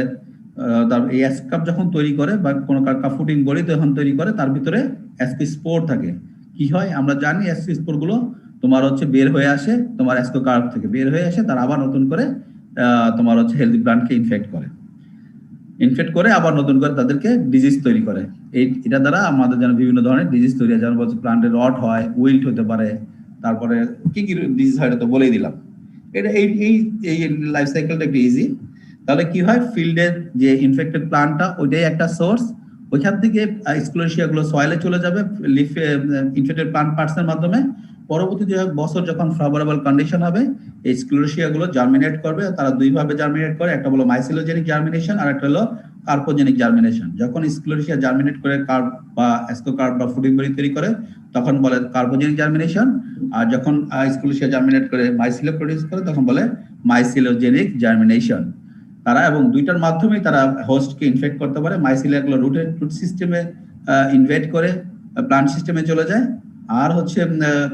এই অ্যাস্কোকার্প যখন তৈরি করে বা কোনো কার্কাফুটিং বডি যখন তৈরি করে তার ভিতরে অ্যাস্কোস্পোর থাকে। কি হয় আমরা জানি অ্যাস্কোস্পোর গুলো তোমার হচ্ছে বের হয়ে আসে তোমার অ্যাস্কোকার্প থেকে বের হয়ে আসে, তার আবার নতুন করে তোমার হচ্ছে হেলদি প্লান্টকে ইনফেক্ট করে আবার নতুন করে তাদেরকে ডিজিজ তৈরি করে। এটা দ্বারা আমাদের যেন বিভিন্ন ধরনের ডিজিজ তৈরি হয়, যেমন বলছে প্লান্টের রট হয়, উইল্ট হতে পারে, তারপরে কি কি ডিজিজ হয় এটা তো বলেই দিলাম। এটা এই লাইফ সাইকেলটা একটু ইজি। তাহলে কি হয়, ফিল্ডের যে ইনফেক্টেড প্লান্টটা ওইটাই একটা সোর্স, ওইখান থেকে স্ক্লেরোসিয়া গুলো সয়েলে চলে যাবে লিফে ইনফেক্টেড প্লান্ট পার্টসের মাধ্যমে। পরবর্তী বছর যখন ফেভারেবল কন্ডিশন হবে এই স্ক্লেরোসিয়া গুলো জার্মিনেট করবে। তারা দুই ভাবে জার্মিনেট করে, একটা হলো মাইসিলোজেনিক জার্মিনেশন আর একটা হলো কার্পোজেনিক জার্মিনেশন। যখন স্ক্লেরোসিয়া জার্মিনেট করে কার্প বা অ্যাস্কোকার্প বা ফুডিং বডি তৈরি করে তখন বলে কার্পোজেনিক জার্মিনেশন, আর যখন স্ক্লেরোসিয়া জার্মিনেট করে মাইসিলিয়া প্রোডিউস করে তখন বলে মাইসিলোজেনিক জার্মিনেশন। তারা এবং দুইটার মাধ্যমেই তারা হোস্টকে ইনফেক্ট করতে পারে। মাইসিলিয়া গুলো রুট সিস্টেমে ইনভেট করে প্লান্ট সিস্টেমে চলে যায়, আর হচ্ছে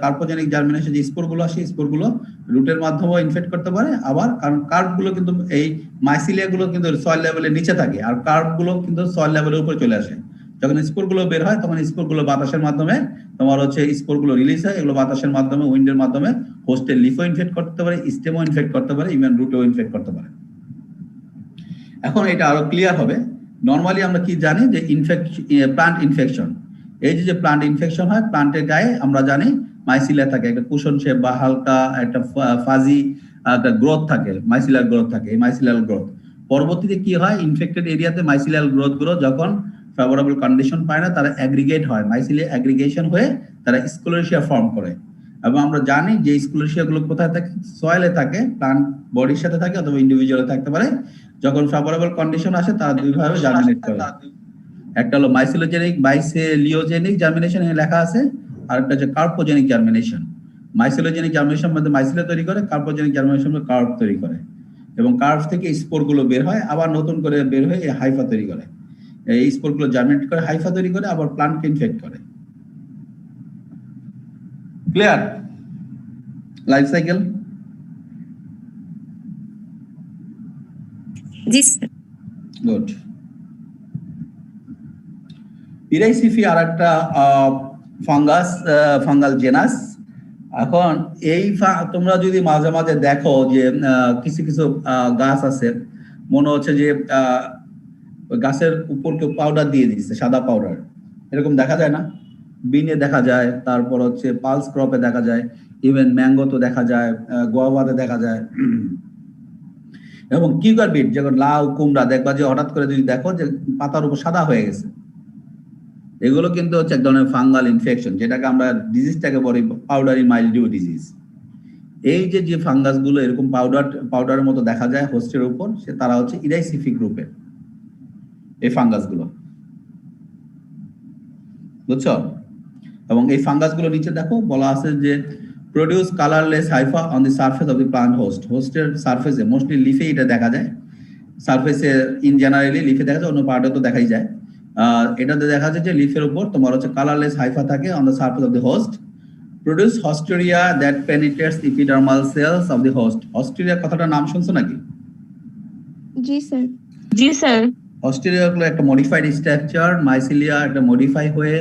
কার্পোজেনিক জার্মিনেশন যে স্পোর গুলো আসে স্পোর গুলো রুটের মাধ্যমেও ইনফেক্ট করতে পারে। আবার কারণ কার্প গুলো কিন্তু এই মাইসিলিয়া গুলো কিন্তু সয়েল লেভেলের নিচে থাকে আর কার্প গুলো কিন্তু সয়েল লেভেলের উপরে চলে আসে। যখন স্পোর গুলো বের হয় তখন স্পোর গুলো বাতাসের মাধ্যমে তোমার হচ্ছে স্পোর গুলো রিলিজ হয়, এগুলো বাতাসের মাধ্যমে উইন্ডের মাধ্যমে হোস্টের লিফও ইনফেক্ট করতে পারে, স্টেমও ইনফেক্ট করতে পারে, ইভেন রুটেও ইনফেক্ট করতে পারে। এখন এটা আরো ক্লিয়ার হবে। নরমালি আমরা কি জানি যে প্লান্ট ইনফেকশন, এই যে প্লান্ট ইনফেকশন হয় প্লান্টের গায়ে আমরা জানি মাইসিলিয়া থাকে, একটা কুশন শেপ বা হালকা একটা ফাজি একটা গ্রোথ থাকে, মাইসিলিয়ার গ্রোথ থাকে। এই মাইসিলিয়ার গ্রোথ পরবর্তীতে কি হয়, ইনফেক্টেড এরিয়াতে মাইসিলিয়ার গ্রোথ গুলো যখন ফেভারেবল কন্ডিশন পায় না তারা অ্যাগ্রিগেট হয়, মাইসিলিয়া অ্যাগ্রিগেশন হয়ে তারা স্ক্লেরোসিয়া ফর্ম করে। এবং আমরা জানি যে স্ক্লেরোসিয়া গুলো কোথায় থাকে, সয়েলে থাকে, প্লান্ট বডির সাথে থাকে অথবা ইন্ডিভিজুয়ালে থাকতে পারে। যখন ফেভারেবল কন্ডিশন আসে তারা দুইভাবে জার্মিনেট করে, একটা হলো মাইসিলিওজেনিক জার্মিনেশন এখানে লেখা আছে, আর একটা হচ্ছে কার্পোজেনিক জার্মিনেশন। মাইসিলোজেনিক জার্মিনেশন মধ্যে মাইসিলিয়া তৈরি করে, কার্পোজেনিক জার্মিনেশন মধ্যে কার্প তৈরি করে, এবং কার্প থেকে স্পোর গুলো বের হয় আবার নতুন করে বের হয়ে এই হাইফা তৈরি করে। এই স্পোর গুলো জার্মিনেট করে হাইফা তৈরি করে আবার প্লান্টকে ইনফেক্ট করে। Clear life cycle? জি স্যার। গুড। ইরাইসিফি আর একটা ফাঙ্গাল জেনাস। এখন এই তোমরা যদি মাঝে মাঝে দেখো যে কিছু কিছু গাছ আছে মনে হচ্ছে যে গাছের উপর কেউ পাউডার দিয়ে দিচ্ছে, সাদা পাউডার, এরকম দেখা যায় না? বিনে দেখা যায়, তারপর হচ্ছে পালস ক্রপে দেখা যায়, ইভেন ম্যাঙ্গো তো দেখা যায়, গোয়াবাতে দেখা যায়, এবং কিউকার বিট যেমন লাউ কুমড়া দেখবা যে হঠাৎ করে যদি দেখো যে পাতার উপর সাদা হয়ে গেছে, এগুলো কিন্তু হচ্ছে এক ধরনের ফাঙ্গাল ইনফেকশন, যেটাকে আমরা ডিজিজটাকে বলি পাউডারি মাইলডিউ ডিজিজ। এই যে ফাঙ্গাস গুলো এরকম পাউডারের মতো দেখা যায় হোস্টের উপর, তারা হচ্ছে ইরাইসিফি গ্রুপের এই ফাঙ্গাস গুলো, বুঝছো? এবং এই ফাঙ্গাস গুলো নিচে দেখো বলা আছে যে produce colourless hyphae on the surface of the plant হোস্টের সারফেসে, মোস্টলি লিফে এটা দেখা যায়, সারফেসে ইন জেনারেলি লিফে দেখা যায়, অন্য পার্টে তো দেখাই যায়। এটাতে দেখা যায় যে লিফের উপর তোমার হচ্ছে কালারলেস হাইফা থাকে on the surface of the host, produce haustoria that penetrates epidermal cells of the host. Haustoria কথাটা নাম শুনছো নাকি? জি স্যার। জি স্যার। হস্টেরিয়া হলো একটা মডিফাইড স্ট্রাকচার, মাইসিলিয়া একটা মডিফাই হয়ে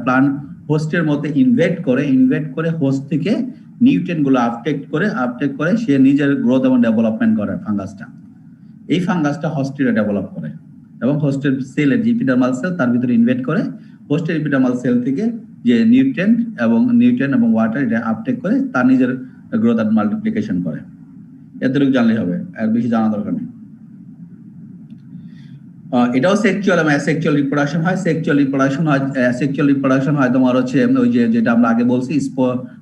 প্লান্ট হোস্টের মধ্যে ইনভেট করে হোস্ট থেকে নিউট্রিয়েন্ট গুলো আপটেক করে সে নিজের গ্রোথ এবং ডেভেলপমেন্ট করে ফাঙ্গাসটা। এই ফাঙ্গাসটা হস্টেরিয়া ডেভেলপ করে এবং হোস্টের সেলের যে এপিডার্মাল সেল তার ভিতরে ইনভেট করে হোস্টের এপিডার্মাল সেল থেকে যে নিউট্রিয়েন্ট এবং ওয়াটার এটা আপটেক করে তার নিজের গ্রোথ আর মাল্টিপ্লিকেশন করে। এতটুকু জানলেই হবে, আর বেশি জানা দরকার নেই। এটাও সেক্সুয়াল এবং অ্যাসেক্সুয়াল রিপ্রোডাকশন হয়। সেক্সুয়াল রিপ্রোডাকশন হয় তোমার হচ্ছে ওই যেটা আমরা আগে বলছি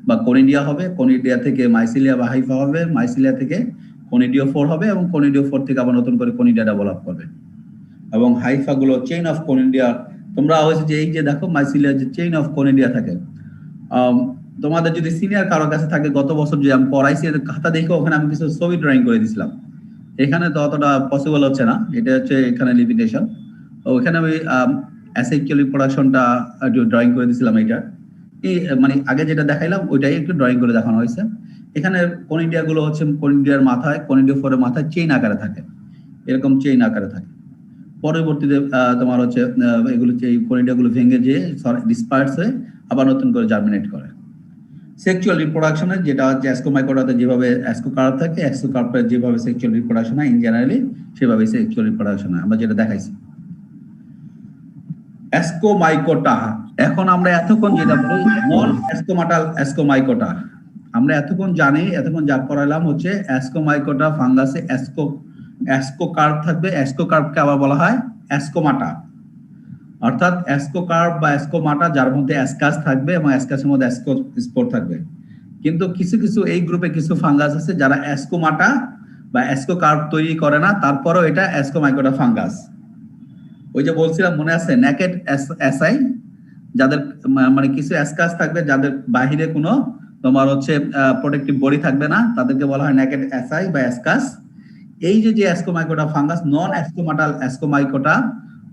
বা কনিডিয়া হবে, কনিডিয়া থেকে মাইসিলিয়া বা হাইফা হবে, মাইসিলিয়া থেকে কনিডিও 4 হবে এবং কনিডিও 4 থেকে আবার নতুন করে কনিডিয়া ডেভেলপ করবে। এবং হাইফা গুলো চেইন অফ কনিডিয়া, তোমরা হচ্ছে যে এই যে দেখো মাইসিলিয়া যে চেইন অফ কনিডিয়া থাকে, তোমাদের যদি সিনিয়র কারো কাছে থাকে গত বছর যে আমি পড়াইছি খাতা দেখে ওখানে আমি কিছু ছবি ড্রয়িং করে দিয়েছিলাম। এখানে তো অতটা পসিবল হচ্ছে না, এটা হচ্ছে এখানে লিমিটেশন। ওখানে আমি অ্যাসেক্সুয়াল রিপ্রোডাকশনটা একটু ড্রয়িং করে দিয়েছিলাম। এটা মানে আগে যেটা দেখাইলাম ওইটাই একটু ড্রয়িং করে দেখানো হয়েছে। এখানে কনিডিয়া গুলো হচ্ছে কনিডিয়ার মাথায়, কনিডিওফোরের মাথায় চেইন আকারে থাকে, এরকম চেইন আকারে থাকে। পরবর্তীতে তোমার হচ্ছে এগুলো এই কনিডিয়া গুলো ভেঙে যে ডিসপার্স হয়ে আবার নতুন করে জার্মিনেট করে। সেক্সুয়াল রিপ্রোডাকশনে যেটা হচ্ছে অ্যাসকোমাইকোটাতে যেভাবে অ্যাসকোকার্প থাকে, অ্যাসকোকার্পের যেভাবে সেক্সুয়াল রিপ্রোডাকশন হয় ইন জেনারেলি সেভাবে সেক্সুয়াল রিপ্রোডাকশন হয়, আমরা যেটা দেখাইছি। অ্যাসকোমাইকোটা, এখন আমরা এতক্ষণ যেটা বলি নন অ্যাসকোমাটাল অ্যাসকোমাইকোটা, আমরা এতক্ষণ জানি, এতক্ষণ যা পড়ালাম হচ্ছে অ্যাসকোমাইকোটা ফাঙ্গাসে অ্যাসকোকার্প থাকবে, অ্যাসকোকার্পকে আবার বলা হয় অ্যাসকোমাটা, অর্থাৎ অ্যাসকোকার্প বা অ্যাসকোমাটা যার মধ্যে অ্যাসকাস থাকবে এবং অ্যাসকাসের মধ্যে অ্যাসকোস্পোর থাকবে। কিন্তু কিছু কিছু এই গ্রুপে কিছু ফাঙ্গাস আছে যারা অ্যাসকোমাটা বা অ্যাসকোকার্প তৈরি করে না, তারপরেও এটা অ্যাসকোমাইকোটা ফাঙ্গাস। ওই যে বলছিলাম মনে আছে নেকেড অ্যাসাই, যাদের মানে কিছু অ্যাসকাস থাকবে, যাদের বাহিরে কোনো তোমার হচ্ছে প্রোটেক্টিভ বডি থাকবে না, তাদেরকে বলা হয় নেকেড অ্যাসাই বা অ্যাসকাস। এই যে অ্যাসকোমাইকোটা ফাঙ্গাস, নন অ্যাসকোমাটাল অ্যাসকোমাইকোটা,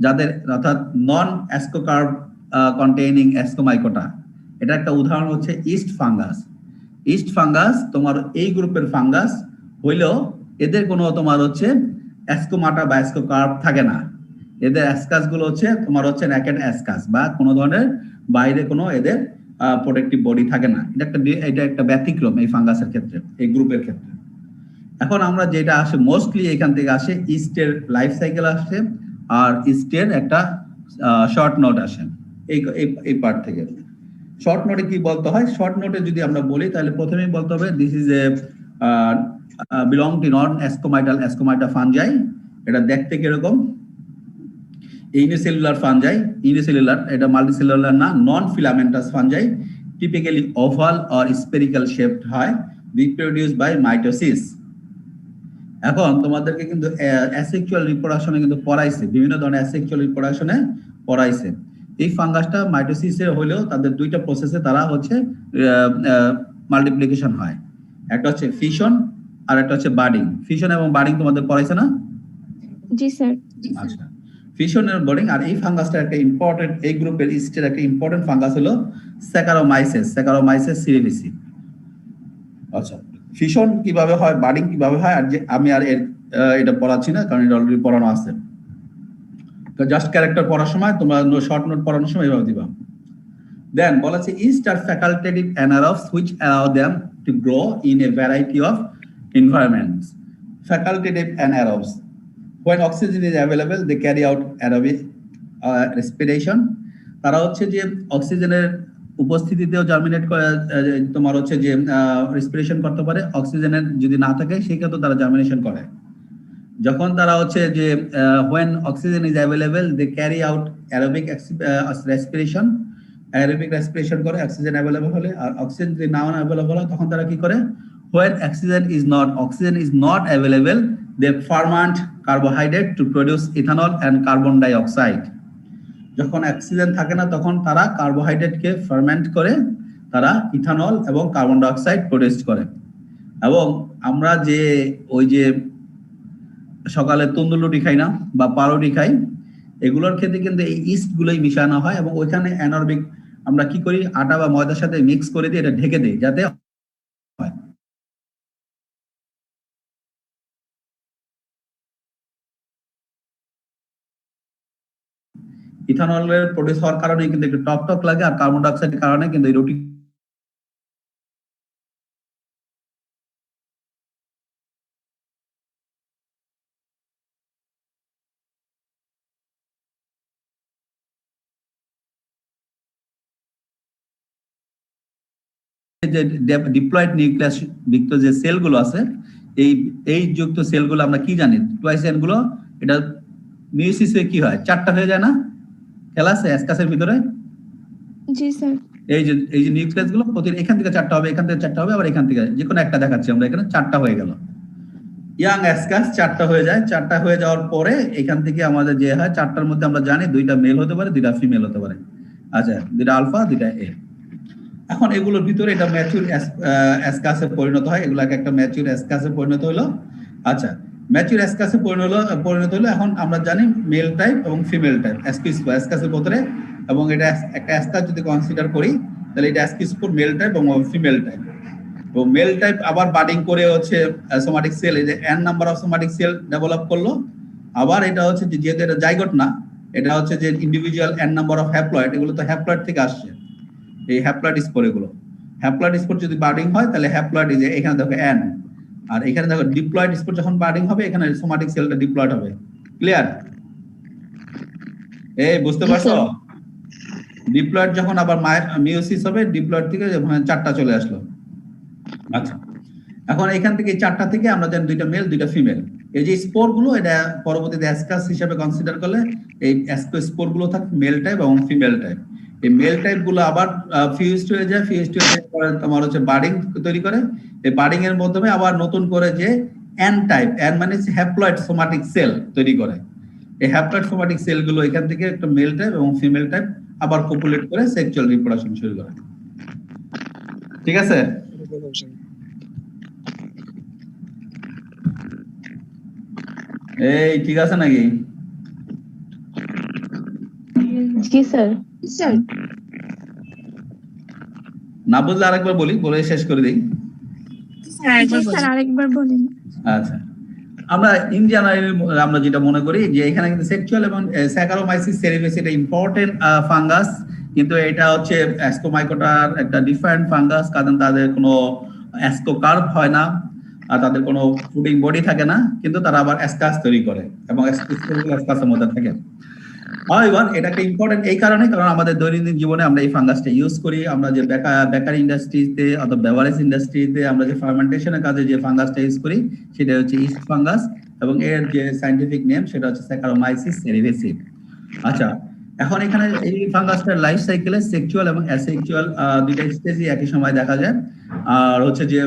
যাদের অর্থাৎ নন অ্যাসকোকার্প কন্টেইনিং অ্যাসকোমাইকোটা, এটা একটা উদাহরণ হচ্ছে ইস্ট ফাঙ্গাস। ইস্ট ফাঙ্গাস তোমার এই গ্রুপের ফাঙ্গাস হইলেও এদের কোনো তোমার হচ্ছে অ্যাসকোমাটা বা অ্যাসকোকার্প থাকে না, এদের অ্যাসকাস গুলো হচ্ছে তোমার হচ্ছে নেকেড অ্যাসকাস বা কোনো ধরনের বাইরে কোনো এদের প্রোটেক্টিভ বডি থাকে না। এটা একটা ব্যতিক্রম এই ফাঙ্গাসের ক্ষেত্রে, এই গ্রুপের ক্ষেত্রে। এখন আমরা যেটা আসে মোস্টলি এখান থেকে আসে ইস্টের লাইফ সাইকেল আসে, আর ইস্টের একটা শর্ট নোট আসে এই পার্ট থেকে। শর্ট নোটে কি বলতে হয়? শর্ট নোটে যদি আমরা বলি তাহলে প্রথমেই বলতে হবে this is a belong to non ascomycetal ascomycota fungi. এটা দেখতে কিরকম? ইউনিসেলুলার ফানজাই, ইউনিসেলুলার, এটা মাল্টিসেলুলার না, non filamentous fungi, typically oval or spherical shaped হয়, রিপ্রোডিউস বাই মাইটোসিস। এখন তোমাদেরকে কিন্তু অ্যাসেক্সুয়াল রিপ্রোডাকশনে কিন্তু পড়াইছে, বিভিন্ন ধরনের অ্যাসেক্সুয়াল রিপ্রোডাকশনে পড়াইছে। এই ফাঙ্গাসটা মাইটোসিসের হলেও তাদের দুইটা প্রসেসে তারা হচ্ছে মাল্টিপ্লিকেশন হয়, একটা হচ্ছে ফিশন আর একটা হচ্ছে বাডিং। ফিশন এবং বাডিং তোমাদের পড়াইছে না? জি স্যার। আচ্ছা, ফিশন এবং বাডিং। আর এই ফাঙ্গাসটা একটা ইম্পর্টেন্ট, এই গ্রুপের ইস্টের একটা ইম্পর্টেন্ট ফাঙ্গাস হলো স্যাকারোমাইসেস সিরিলিসি। আচ্ছা, ফিশন কিভাবে হয়, বাডিং কিভাবে হয়, আর যে আমি আর এটা পড়াচ্ছি না কারণ এটা অলরেডি পড়ানো আছে। তো জাস্ট ক্যারেক্টার পড়ার সময় তোমরা শর্ট নোট পড়ানোর সময় এভাবে দিবা। দেন বলেছে yeast are facultative anaerobes which allow them to grow in a variety of environments. Facultative anaerobes, when oxygen is available they carry out aerobic respiration. তারা হচ্ছে যে অক্সিজেনের উপস্থিতিতেও জার্মিনেট করে, তোমার হচ্ছে যে রেসপিরেশন করতে পারে। অক্সিজেনের যদি না থাকে সেই ক্ষেত্রে তারা জার্মিনেশন করে। যখন তারা হচ্ছে যে when oxygen is available they carry out aerobic respiration, aerobic respiration করে অক্সিজেন অ্যাভেলেবল হলে। আর অক্সিজেন যদি না অ্যাভেলেবল হয় তখন তারা কি করে? when oxygen is not available they ferment carbohydrate to produce ethanol and carbon dioxide. যখন অক্সিজেন থাকে না তখন তারা কার্বোহাইড্রেটকে ফার্মেন্ট করে তারা ইথানল এবং কার্বন ডাইঅক্সাইড প্রডিউস করে। এবং আমরা যে ওই যে সকালে তন্দুর রুটি খাই না বা পাউরুটি খাই, এগুলোর ক্ষেত্রে কিন্তু এই ইস্ট গুলোই মিশানো হয় এবং ওইখানে অ্যানারবিক আমরা কি করি, আটা বা ময়দার সাথে মিক্স করে দিয়ে এটা ঢেকে দিই যাতে হয়। ইথানলের প্রডিউস হওয়ার কারণে কিন্তু একটু টক টক লাগে, আর কার্বন ডাইঅক্সাইডের কারণে কিন্তু এই রুটি যে ডিপ্লয়েড নিউক্লিয়াস যুক্ত যে সেলগুলো আছে, এই যুক্ত সেলগুলো আমরা কি জানি, টুয়াইসেন গুলো, এটা মিউসিসে কি হয়, চারটা হয়ে যায় না? খেলা আছে অ্যাসকাসের ভিতরে? জি স্যার। এই যে নিউক্লিয়াস গুলো এখান থেকে চারটা হবে, এখান থেকে চারটা হবে, আবার এখান থেকে যে কোনো একটা দেখাচ্ছি আমরা, এখানে চারটা হয়ে গেল। ইয়াং অ্যাসকাস চারটা হয়ে যায়। চারটা হয়ে যাওয়ার পরে এখান থেকে আমাদের যে হয়, চারটার মধ্যে আমরা জানি দুইটা মেল হতে পারে, দুইটা ফিমেল হতে পারে। আচ্ছা, দুইটা আলফা, দুইটা এ। এখন এগুলোর ভিতরে এটা ম্যাচিউর অ্যাসকাসে পরিণত হয়, এগুলো একটা ম্যাচিউর অ্যাসকাসে পরিণত হলো। আচ্ছা, ম্যাচিউর অ্যাসকাসে পরিণত হলো। এখন আমরা জানি মেল টাইপ এবং ফিমেল টাইপ অ্যাসকাসের ভিতরে, এবং এটা একটা অ্যাসকাস যদি কনসিডার করি তাহলে এটা অ্যাসকিসপোর মেল টাইপ এবং ফিমেল টাইপ। তো মেল টাইপ আবার বাডিং করে হচ্ছে সোমাটিক সেল, এই যে n number of somatic sell develop করলো। আবার এটা হচ্ছে যে যেহেতু এটা জাইগোট না, এটা হচ্ছে যে individual n number of haploid, এগুলো তো হ্যাপ্লয়েড থেকে আসছে, এই হ্যাপ্লয়েড স্পোর এগুলো। হ্যাপ্লয়েড স্পোর যদি বার্ডিং হয় তাহলে হ্যাপ্লয়েড এই যে এখানে দেখো n, আর এখানে দেখো ডিপ্লয়েড স্পোর যখন বার্ডিং হবে এখানে সোমাটিক সেলটা ডিপ্লয়েড হবে। ক্লিয়ার? এই বুঝতে পারছো? ডিপ্লয়েড যখন আবার মিওসিস হবে, ডিপ্লয়েড থেকে যখন 4টা চলে আসলো। আচ্ছা, এখন এখান থেকে 4টা থেকে আমরা জানি 2টা মেল 2টা ফিমেল। এই যে স্পোর গুলো এটা পরবর্তীতে অ্যাসকাস হিসেবে কনসিডার করলে এই অ্যাসকাস স্পোর গুলো থাকে মেল টাইপ এবং ফিমেল টাইপ। এই মেল টাইপ গুলো আবার ফিউজড হয়ে যায়, পরে তোমার হচ্ছে বার্ডিং তৈরি করে। এই বার্ডিং এর মাধ্যমে আবার নতুন করে যে এন টাইপ, এন মানে হ্যাপ্লয়েড সোমাটিক সেল তৈরি করে। এই হ্যাপ্লয়েড সোমাটিক সেল গুলো এখান থেকে একটা মেল টাইপ এবং ফিমেল টাইপ আবার কপুলেট করে সেক্সুয়াল রিপ্রোডাকশন শুরু করে। ঠিক আছে? এই ঠিক আছে নাকি? জি স্যার। স্যার না বুঝলে আরেকবার বলি, বলে শেষ করে দিই। জি স্যার, আরেকবার বলেন। আচ্ছা, আমরা ইন জেনারেল আমরা যেটা মনে করি যে এখানে কিন্তু সেক্সুয়াল এবং স্যাকারোমাইসিস সেরিফেসি এটা ইম্পর্টেন্ট ফাঙ্গাস, কিন্তু এটা হচ্ছে অ্যাসকোমাইকোটার একটা ডিফারেন্ট ফাঙ্গাস, কারণ তাদের কোনো অ্যাসকোকার্ভ হয় না আর তাদের কোনো ফুডিং বডি থাকে না, কিন্তু তারা আবার অ্যাসকাস তৈরি করে এবং অ্যাসকাসের মধ্যে থাকে। এবার এটা একটা ইম্পর্টেন্ট এই কারণে, কারণ আমাদের দৈনন্দিন জীবনে আমরা এই ফাঙ্গাসটা ইউজ করি। আমরা যে বেকারি ইন্ডাস্ট্রিতে অথবা বেভারেজ ইন্ডাস্ট্রিতে আমরা যে ফার্মেন্টেশনের কাজে যে ফাঙ্গাসটা ইউজ করি সেটা হচ্ছে ইস্ট ফাঙ্গাস, এবং এর যে সায়েন্টিফিক নেম সেটা হচ্ছে স্যাকারোমাইসিস সেরিফেসি। আচ্ছা, এখন এখানে এই ফাঙ্গাসটার লাইফ সাইকেলে সেক্সুয়াল এবং অ্যাসেক্সুয়াল দুইটা স্টেজই একই সময় দেখা যায়। আর হচ্ছে যে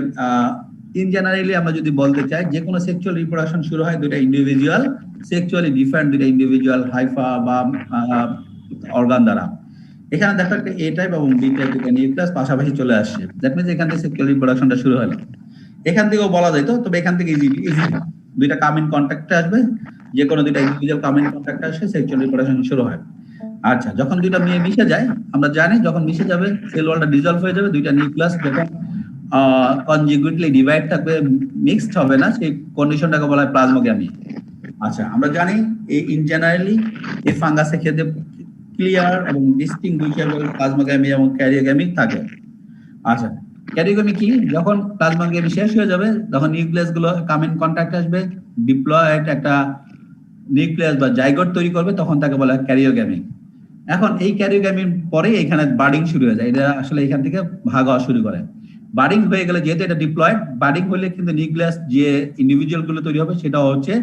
ইন জেনারেলি আমরা যদি বলতে চাই যে কোনো সেক্সুয়াল রিপ্রোডাকশন শুরু হয় দুইটা ইন্ডিভিজুয়াল সেক্সুয়ালি ডিফারেন্ট দুইটা ইন্ডিভিজুয়াল হাইফা বা অর্গান দ্বারা। এখানে দেখো একটা এ টাইপ এবং বি টাইপ দুটো নিউক্লিয়াস পাশাপাশি চলে আসছে, দ্যাট মিন্স এখান থেকে সেক্সুয়াল রিপ্রোডাকশনটা শুরু হলো। এখান থেকেও বলা যায় তো, তবে এখান থেকে ইজি দুইটা কামিং কন্ট্যাক্টে আসবে, যে কোনো দুইটা ইন্ডিভিজুয়াল কামিং কন্ট্যাক্টে আসে সেক্সুয়াল রিপ্রোডাকশন শুরু হয়। আচ্ছা, যখন দুইটা মেয়ে মিশে যায় আমরা জানি যখন মিশে যাবে সেল ওয়ালটা ডিসলভ হয়ে যাবে, দুইটা নিউক্লিয়াস যখন কনজিগুইটলি ডিভাইড থাকবে, মিক্সড হবে না, সেই কন্ডিশনটাকে বলা হয় প্লাজমোগ্যামি। আচ্ছা, আমরা জানি এই ইন জেনারেলি এই ফাঙ্গাসের ক্ষেত্রে ক্লিয়ার এবং ডিস্টিংগুইশেবল প্লাজমোগ্যামি এবং ক্যারিওগ্যামি থাকে। আচ্ছা, ক্যারিওগ্যামি কি? যখন প্লাজমোগ্যামি শেষ হয়ে যাবে তখন নিউক্লিয়াস গুলো কামিং কন্ট্যাক্ট আসবে, ডিপ্লয়েড একটা নিউক্লিয়াস বা জাইগোট তৈরি করবে, তখন তাকে বলা হয় ক্যারিওগ্যামি। এখন এই ক্যারিওগ্যামির পরে এখানে বার্ডিং শুরু হয়ে যায়, এটা আসলে এখান থেকে ভাগ হওয়া শুরু করে। বার্ডিং হয়ে গেলে যেহেতু এটা ডিপ্লয়েড, বার্ডিং হলে কিন্তু নিউক্লিয়াস যে ইন্ডিভিজুয়াল গুলো তৈরি হবে সেটা হচ্ছে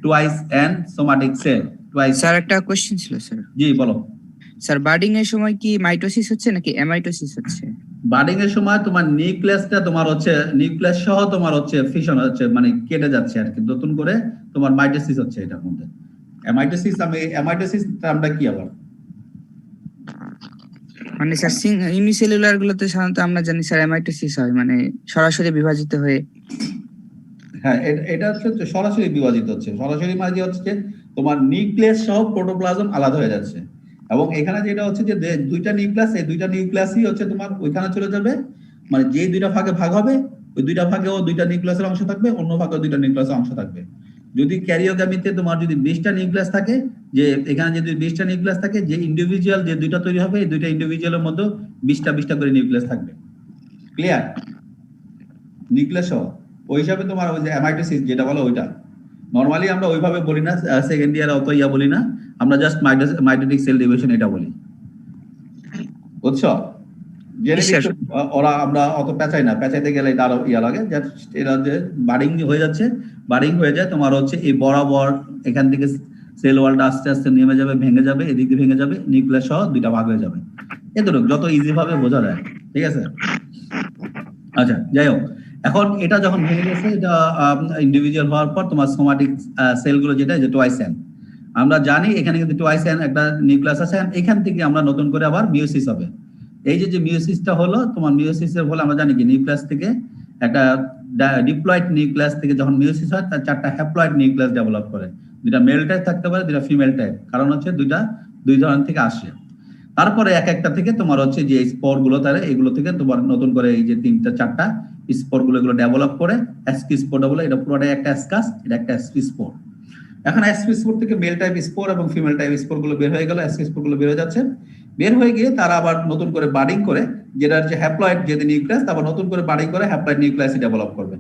twice N somatic sell. Twice. Sir একটা কোশ্চেন ছিল স্যার। জি বলো। স্যার বার্ডিং এর সময় কি মাইটোসিস হচ্ছে নাকি অ্যামাইটোসিস হচ্ছে? বার্ডিং এর সময় তোমার নিউক্লিয়াসটা তোমার হচ্ছে নিউক্লিয়াস সহ তোমার হচ্ছে ফিশন হচ্ছে, মানে কেটে যাচ্ছে আর কি, নতুন করে তোমার মাইটোসিস হচ্ছে এটার মধ্যে। অ্যামাইটোসিস আমরা কি আবার মানে স্যার ইউনিসেলুলার গুলোতে সাধারণত আমরা জানি স্যার অ্যামাইটোসিস হয়, মানে সরাসরি বিভাজিত হয়ে। হ্যাঁ, এটা হচ্ছে সরাসরি বিভাজিত হচ্ছে। সরাসরি মানে হচ্ছে তোমার নিউক্লিয়াস সহ প্রোটোপ্লাজম আলাদা হয়ে যাচ্ছে, এবং এখানে যেটা হচ্ছে যে দুইটা নিউক্লিয়াস, এই দুইটা নিউক্লিয়াসই হচ্ছে তোমার ওইখানে চলে যাবে, মানে যে দুইটা ভাগে ভাগ হবে ওই দুইটা ভাগেও দুইটা নিউক্লিয়াসের অংশ থাকবে, অন্য ভাগেও দুইটা নিউক্লিয়াসের অংশ থাকবে। যদি ক্যারিওগ্যামিতে তোমার যদি 20টা নিউক্লিয়াস থাকে, যে এখানে যদি 20টা নিউক্লিয়াস থাকে, যে ইন্ডিভিজুয়াল যে দুইটা তৈরি হবে এই দুইটা ইন্ডিভিজুয়ালের মধ্যে 20টা করে নিউক্লিয়াস থাকবে। ক্লিয়ার? নিউক্লিয়াস সহ ওই হিসাবে তোমার ওই যে অ্যামাইটোসিস যেটা বলো ওইটা নরমালি আমরা ওইভাবে বলি না, সেকেন্ড ইয়ার অত বলি না, আমরা জাস্ট মাইটোটিক সেল ডিভিশন এটা বলি, বুঝছো? ওরা আমরা অত পেঁচাই না, পেঁচাইতে গেলে এটা আরো ইয়া লাগে। এটা যে বার্ডিং হয়ে যাচ্ছে, বার্ডিং হয়ে যায় তোমার হচ্ছে এই বরাবর এখান থেকে সেল ওয়ালটা আস্তে আস্তে নেমে যাবে, ভেঙে যাবে, এদিকে ভেঙে যাবে, নিউক্লিয়াস সহ দুইটা ভাগ হয়ে যাবে। এতটুকু যত ইজি ভাবে বোঝা যায়, ঠিক আছে? আচ্ছা, যাই হোক, এখন এটা যখন ভেঙে গেছে, এটা ইন্ডিভিজুয়াল হওয়ার পর তোমার সোমাটিক সেলগুলো যেটা যে টুয়াইস এন, আমরা জানি এখানে কিন্তু টুয়াইস এন একটা নিউক্লিয়াস আছে, এখান থেকে আমরা নতুন করে আবার মিওসিস হবে। এই যে মিওসিসটা হলো তোমার, মিওসিসের ফলে আমরা জানি কি নিউক্লিয়াস থেকে একটা ডিপ্লয়েড নিউক্লিয়াস থেকে যখন মিয়োসিস হয় তার 4টা হ্যাপ্লয়েড নিউক্লিয়াস ডেভেলপ করে। দুইটা মেল টাইপ থাকতে পারে, দুইটা ফিমেল টাইপ, কারণ হচ্ছে দুই ধরনের থেকে আসে। তারপরে এক একটা থেকে তোমার হচ্ছে যে স্পোর গুলো তারে এগুলো থেকে তোমার নতুন করে এই যে 3টা 4টা স্পোর গুলো ডেভেলপ করে অ্যাসকি স্পোর বলে। এটা পুরোটাই একটা অ্যাসকাস, এটা একটা অ্যাসপি স্পোর। এখন অ্যাসপি স্পোর থেকে মেল টাইপ স্পোর এবং ফিমেল টাইপ স্পোর গুলো বের হয়ে গেল, অ্যাসকি স্পোর গুলো বের হয়ে যাচ্ছে। বের হয়ে গিয়ে তারা আবার নতুন করে বাডিং করে, যেটা হচ্ছে হ্যাপ্লয়েড যে নিউক্লিয়াস, তারপর নতুন করে বাডিং করে হ্যাপ্লয়েড নিউক্লিয়াসই ডেভেলপ করবে।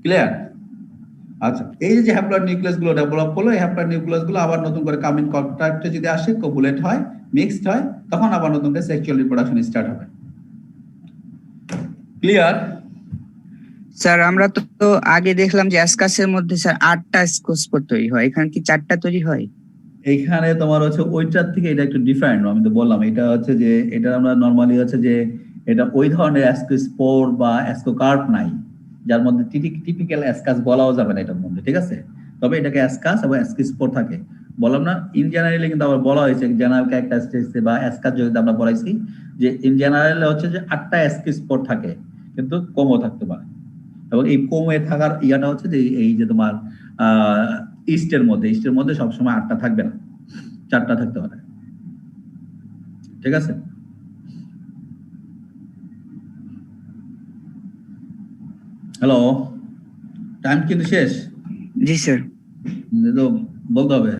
ক্লিয়ার? আচ্ছা, এই যে হ্যাপ্লয়েড নিউক্লিয়াস গুলো ডেভেলপ করলো, এই হ্যাপ্লয়েড নিউক্লিয়াস গুলো আবার নতুন করে কামিং কন্ট্যাক্টে যদি আসে, কোপুলেট হয়, মিক্সড হয়, তখন আবার নতুন করে সেক্সুয়াল রিপ্রোডাকশন স্টার্ট হবে। ক্লিয়ার? স্যার আমরা তো আগে দেখলাম যে অ্যাসকাসের মধ্যে স্যার 8টা স্পোর তৈরি হয়, এখানে কি 4টা তৈরি হয়? এইখানে তোমার হচ্ছে ওইটার থেকে এটা একটু ডিফারেন্ট। আমি তো বললাম এটা হচ্ছে যে এটা আমরা নরমালি হচ্ছে যে এটা ওই ধরনের অ্যাসকোস্পোর বা অ্যাসকোকার্প নাই, যার মধ্যে টিপিক্যাল অ্যাসকাস বলাও যাবে না এটার মধ্যে, ঠিক আছে? তবে এটাকে অ্যাসকাস এবং অ্যাসকোস্পোর থাকে। বললাম না, ইন জেনারেলি কিন্তু আবার বলা হয়েছে জেনারেল ক্যারেক্টারিস্টিক্স বা অ্যাসকাস যদি আমরা পড়াইছি যে ইন জেনারেল হচ্ছে যে 8টা অ্যাসকোস্পোর থাকে, কিন্তু কমও থাকতে পারে। এবং এই কমে থাকার ইয়াটা হচ্ছে যে এই যে তোমার ইস্টের মধ্যে সবসময় 8টা থাকবে না, 4টা থাকতে পারে, ঠিক আছে? হ্যালো, টাইম কিন্তু শেষ, জি স্যার। তো বলতে হবে।